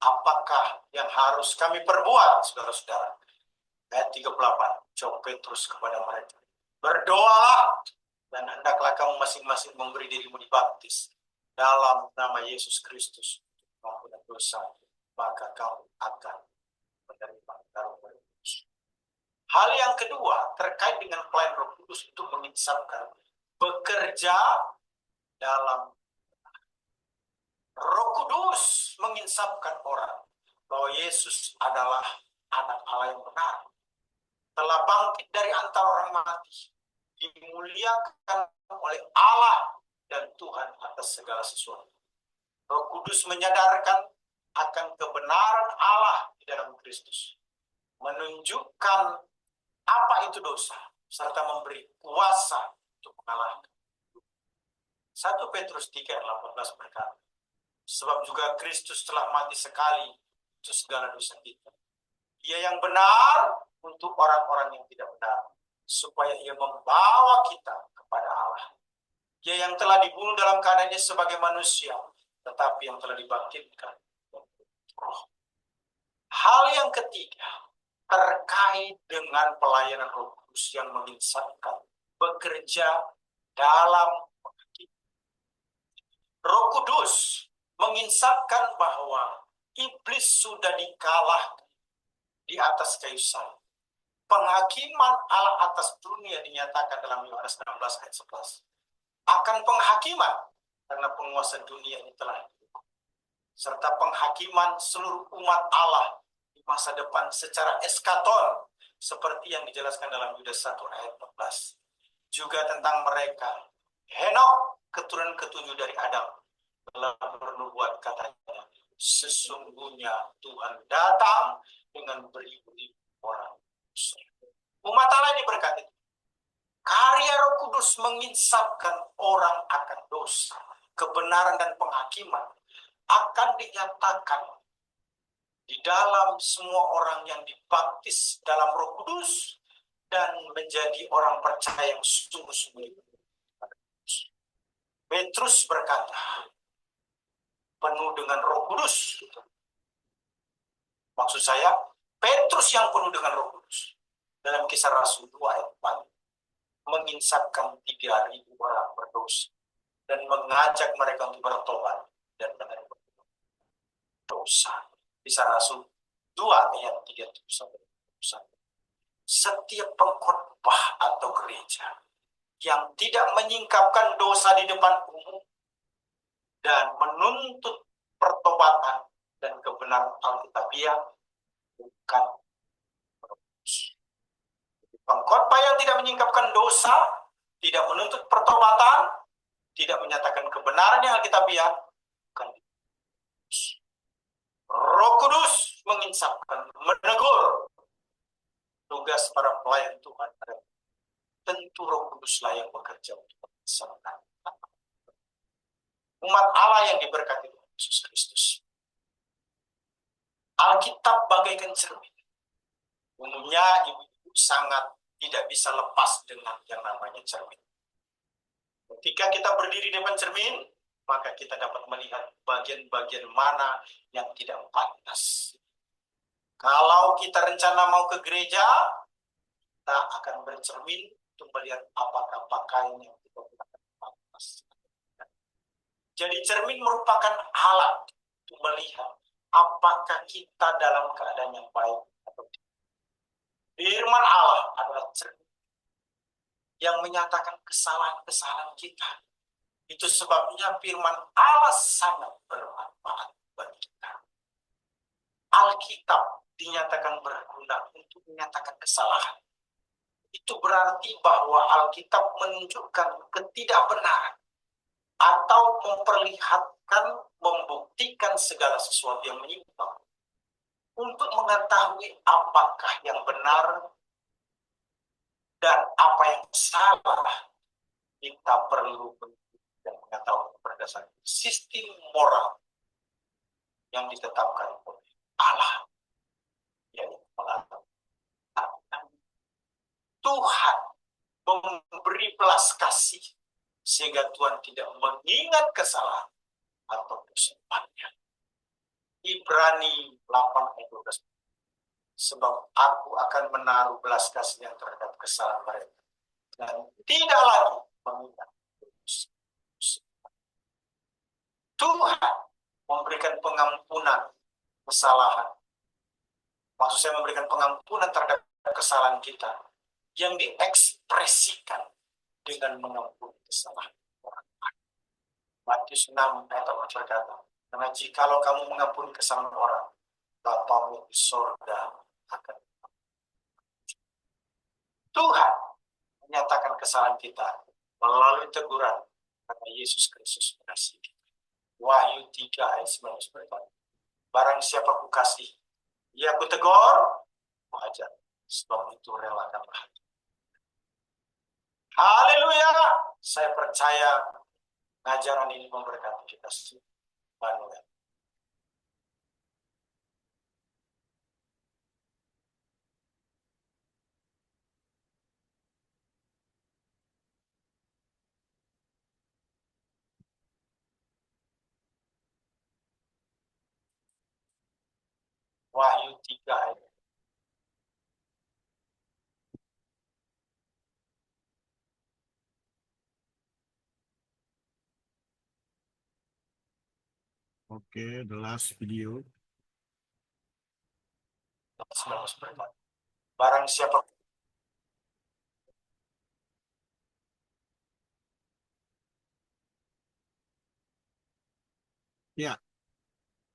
apakah yang harus kami perbuat, saudara-saudara? Ayat 38, jawab Petrus kepada mereka, berdoalah dan hendaklah kamu masing-masing memberi dirimu dibaptis dalam nama Yesus Kristus untuk pengampunan dosa, maka kamu akan menerima karunia Roh Kudus. Hal yang kedua terkait dengan pelayanan Roh Kudus untuk menginsafkan, bekerja dalam Roh Kudus menginsafkan orang bahwa Yesus adalah anak Allah yang benar, telah bangkit dari antara orang mati, dimuliakan oleh Allah dan Tuhan atas segala sesuatu. Roh Kudus menyadarkan akan kebenaran Allah di dalam Kristus, menunjukkan apa itu dosa, serta memberi kuasa untuk mengalahkan. 1 Petrus 3:18 berkata, sebab juga Kristus telah mati sekali untuk segala dosa kita. Ia yang benar untuk orang-orang yang tidak benar, supaya ia membawa kita kepada Allah. Ia yang telah dibunuh dalam keadaannya sebagai manusia, tetapi yang telah dibangkitkan roh. Hal yang ketiga terkait dengan pelayanan Roh Kudus yang menginsafkan, bekerja dalam Roh Kudus menginsafkan bahwa iblis sudah dikalahkan di atas kayu salib. Penghakiman Allah atas dunia dinyatakan dalam Yohanes 16 ayat 11. Akan penghakiman karena penguasa dunia ini telah dihukum, serta penghakiman seluruh umat Allah di masa depan secara eskaton seperti yang dijelaskan dalam Yudas 1 ayat 14. Juga tentang mereka, Henok keturunan ketujuh dari Adam telah bernubuat, katanya, sesungguhnya Tuhan datang dengan beribu-ribu orang. Umat Allah ini berkata, karya Roh Kudus menginsapkan orang akan dosa, kebenaran dan penghakiman akan dinyatakan di dalam semua orang yang dibaptis dalam Roh Kudus dan menjadi orang percaya yang sungguh-sungguh. Petrus berkata, penuh dengan Roh Kudus. Maksud saya, Petrus yang penuh dengan Roh Kudus. Dalam Kisah Rasul 2 ayat 4, menginsapkan 3.000 orang berdosa dan mengajak mereka untuk bertobat dan menerima dosa. Kisah Rasul 2 ayat 37-41. Setiap pengkhotbah atau gereja yang tidak menyingkapkan dosa di depan umum dan menuntut pertobatan dan kebenaran Alkitabiah bukan berdosa. Pengkhotbah yang tidak menyingkapkan dosa, tidak menuntut pertobatan, tidak menyatakan kebenaran yang Alkitabiah, bukan berdosa. Roh Kudus menginsapkan, menegur. Tugas para pelayan Tuhan adalah tentu Roh Kuduslah yang bekerja untuk menginsapkan. Umat Allah yang diberkati Tuhan Yesus Kristus. Alkitab bagaikan cermin. Umumnya ibu-ibu sangat tidak bisa lepas dengan yang namanya cermin. Ketika kita berdiri di depan cermin, maka kita dapat melihat bagian-bagian mana yang tidak pantas. Kalau kita rencana mau ke gereja, kita akan bercermin untuk melihat apakah pakaian yang kita gunakan pantas. Jadi cermin merupakan alat untuk melihat apakah kita dalam keadaan yang baik atau tidak. Firman Allah adalah cermin yang menyatakan kesalahan-kesalahan kita. Itu sebabnya firman Allah sangat bermanfaat bagi kita. Alkitab dinyatakan berguna untuk menyatakan kesalahan. Itu berarti bahwa Alkitab menunjukkan ketidakbenaran atau memperlihatkan, membuktikan segala sesuatu yang menyimpang. Untuk mengetahui apakah yang benar dan apa yang salah, kita perlu mengetahui berdasarkan sistem moral yang ditetapkan oleh Allah, yaitu melalui Tuhan memberi belas kasih sehingga Tuhan tidak mengingat kesalahan atau dosa-nya. Ibrani 8 ayat 12. Sebab aku akan menaruh belas kasih yang terhadap kesalahan mereka dan tidak lagi mengingat dosa. Tuhan memberikan pengampunan kesalahan. Maksud saya memberikan pengampunan terhadap kesalahan kita yang diekspresikan dengan mengampuni kesalahan orang lain. Matius 6 ayat 4 berkata, karena jikalau kamu mengampuni kesalahan orang, Bapamu di sorga akan. Tuhan menyatakan kesalahan kita melalui teguran karena Yesus Kristus mengasihi kita. Wahyu 3 ayat 19 berkata, barang siapa ku kasih, ia ku tegur, ku ajar, sebab itu relakanlah. Haleluya. Saya percaya ajaran ini memberkati kita semua. Manuel. Wahyu 3 ayat. Okay, the last video. Barang siapa ya,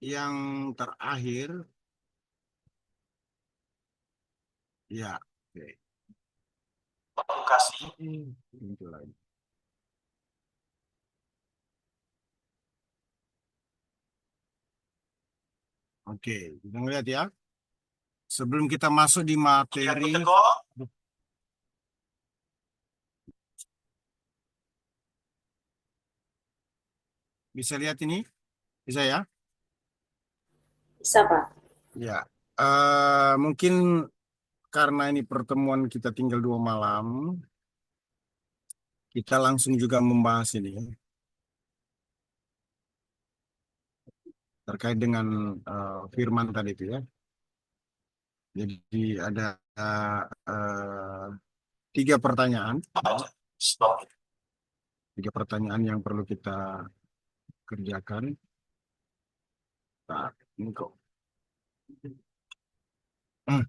yang terakhir ya, oke. Kasih itu lagi. Oke, kita ngeliat ya. Sebelum kita masuk di materi, bisa lihat ini? Bisa ya? Bisa, Pak. Ya. Mungkin karena ini pertemuan kita tinggal 2 malam, kita langsung juga membahas ini terkait dengan firman tadi itu ya. Jadi ada eh, 3 pertanyaan, 3 pertanyaan yang perlu kita kerjakan. Nah, ini kok. Hmm.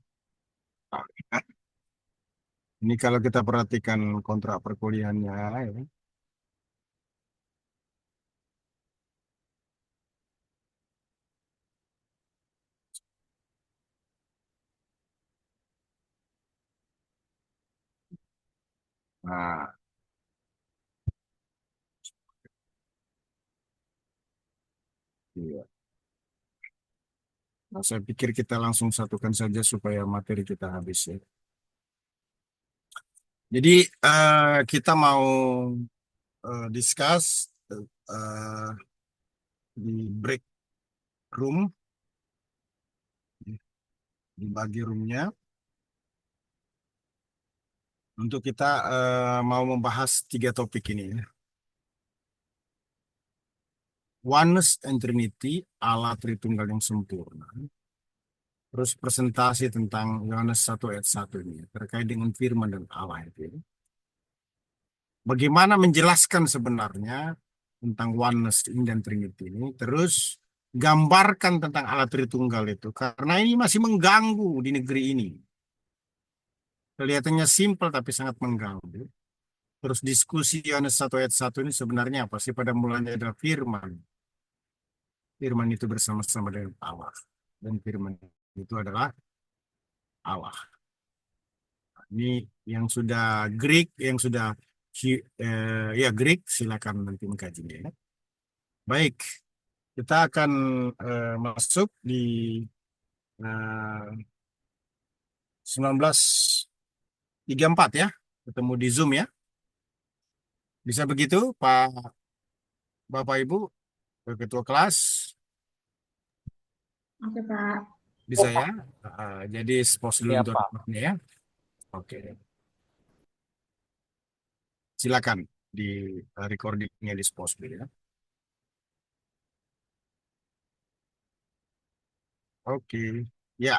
Ini kalau kita perhatikan kontrak perkuliahannya, ya. Nah, iya. Nah, saya pikir kita langsung satukan saja supaya materi kita habis ya. Jadi kita mau discuss eh, di break room, dibagi roomnya untuk kita mau membahas 3 topik ini ya. Oneness and Trinity, Allah Tritunggal yang sempurna. Terus presentasi tentang Yohanes 1 ayat 1 ini terkait dengan firman dan Allah itu ya. Bagaimana menjelaskan sebenarnya tentang oneness ini dan Trinity ini. Terus gambarkan tentang Allah Tritunggal itu. Karena ini masih mengganggu di negeri ini. Kelihatannya simpel tapi sangat mengganggu. Terus diskusi Yohanes 1 ayat 1 ini sebenarnya apa sih? Pada mulanya adalah firman. Firman itu bersama-sama dengan Allah. Dan firman itu adalah Allah. Ini yang sudah Greek, yang sudah ya Greek, silakan nanti mengkajinya ya. Baik, kita akan masuk di eh, 1934 ya. Ketemu di Zoom ya. Bisa begitu, Pak Bapak Ibu, Ketua kelas, Oke, Pak. bisa ya. Jadi pause dulu Ya, untuk Pak. rekodnya ya. Oke, silakan di recordingnya di pause dulu ya. Oke, ya.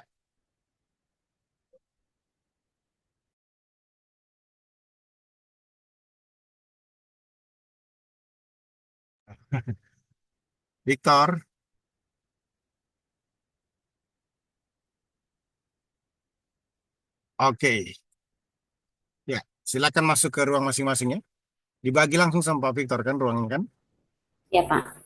Victor, oke. Ya, silakan masuk ke ruang masing-masing ya. Dibagi langsung sama Pak Victor kan ruangnya kan? Ya, Pak.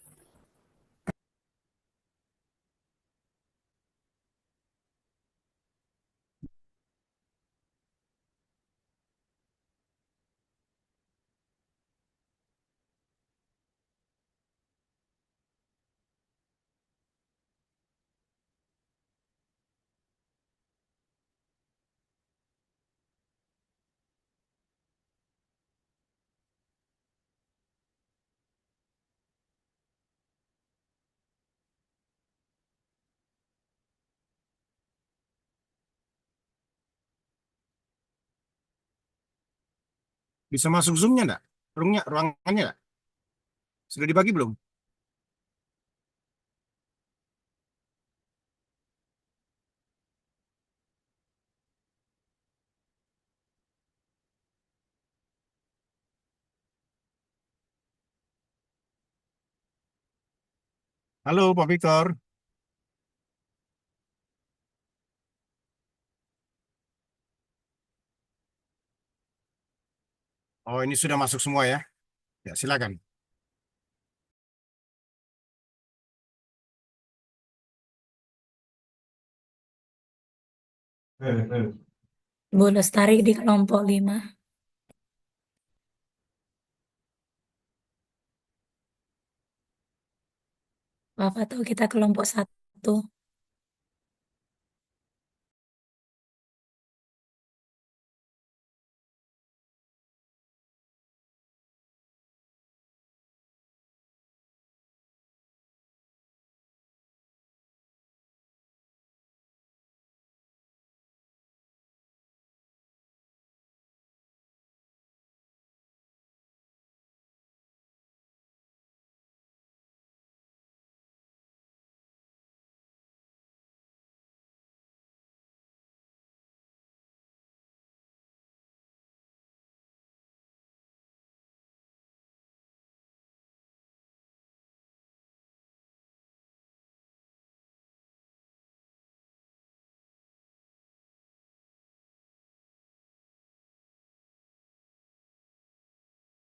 Bisa masuk Zoom-nya enggak? Ruangannya enggak? Sudah dibagi belum? Halo Pak Victor. Oh, ini sudah masuk semua ya? Ya, silakan. Bu Lestari di kelompok 5. Bapak tahu kita kelompok 1.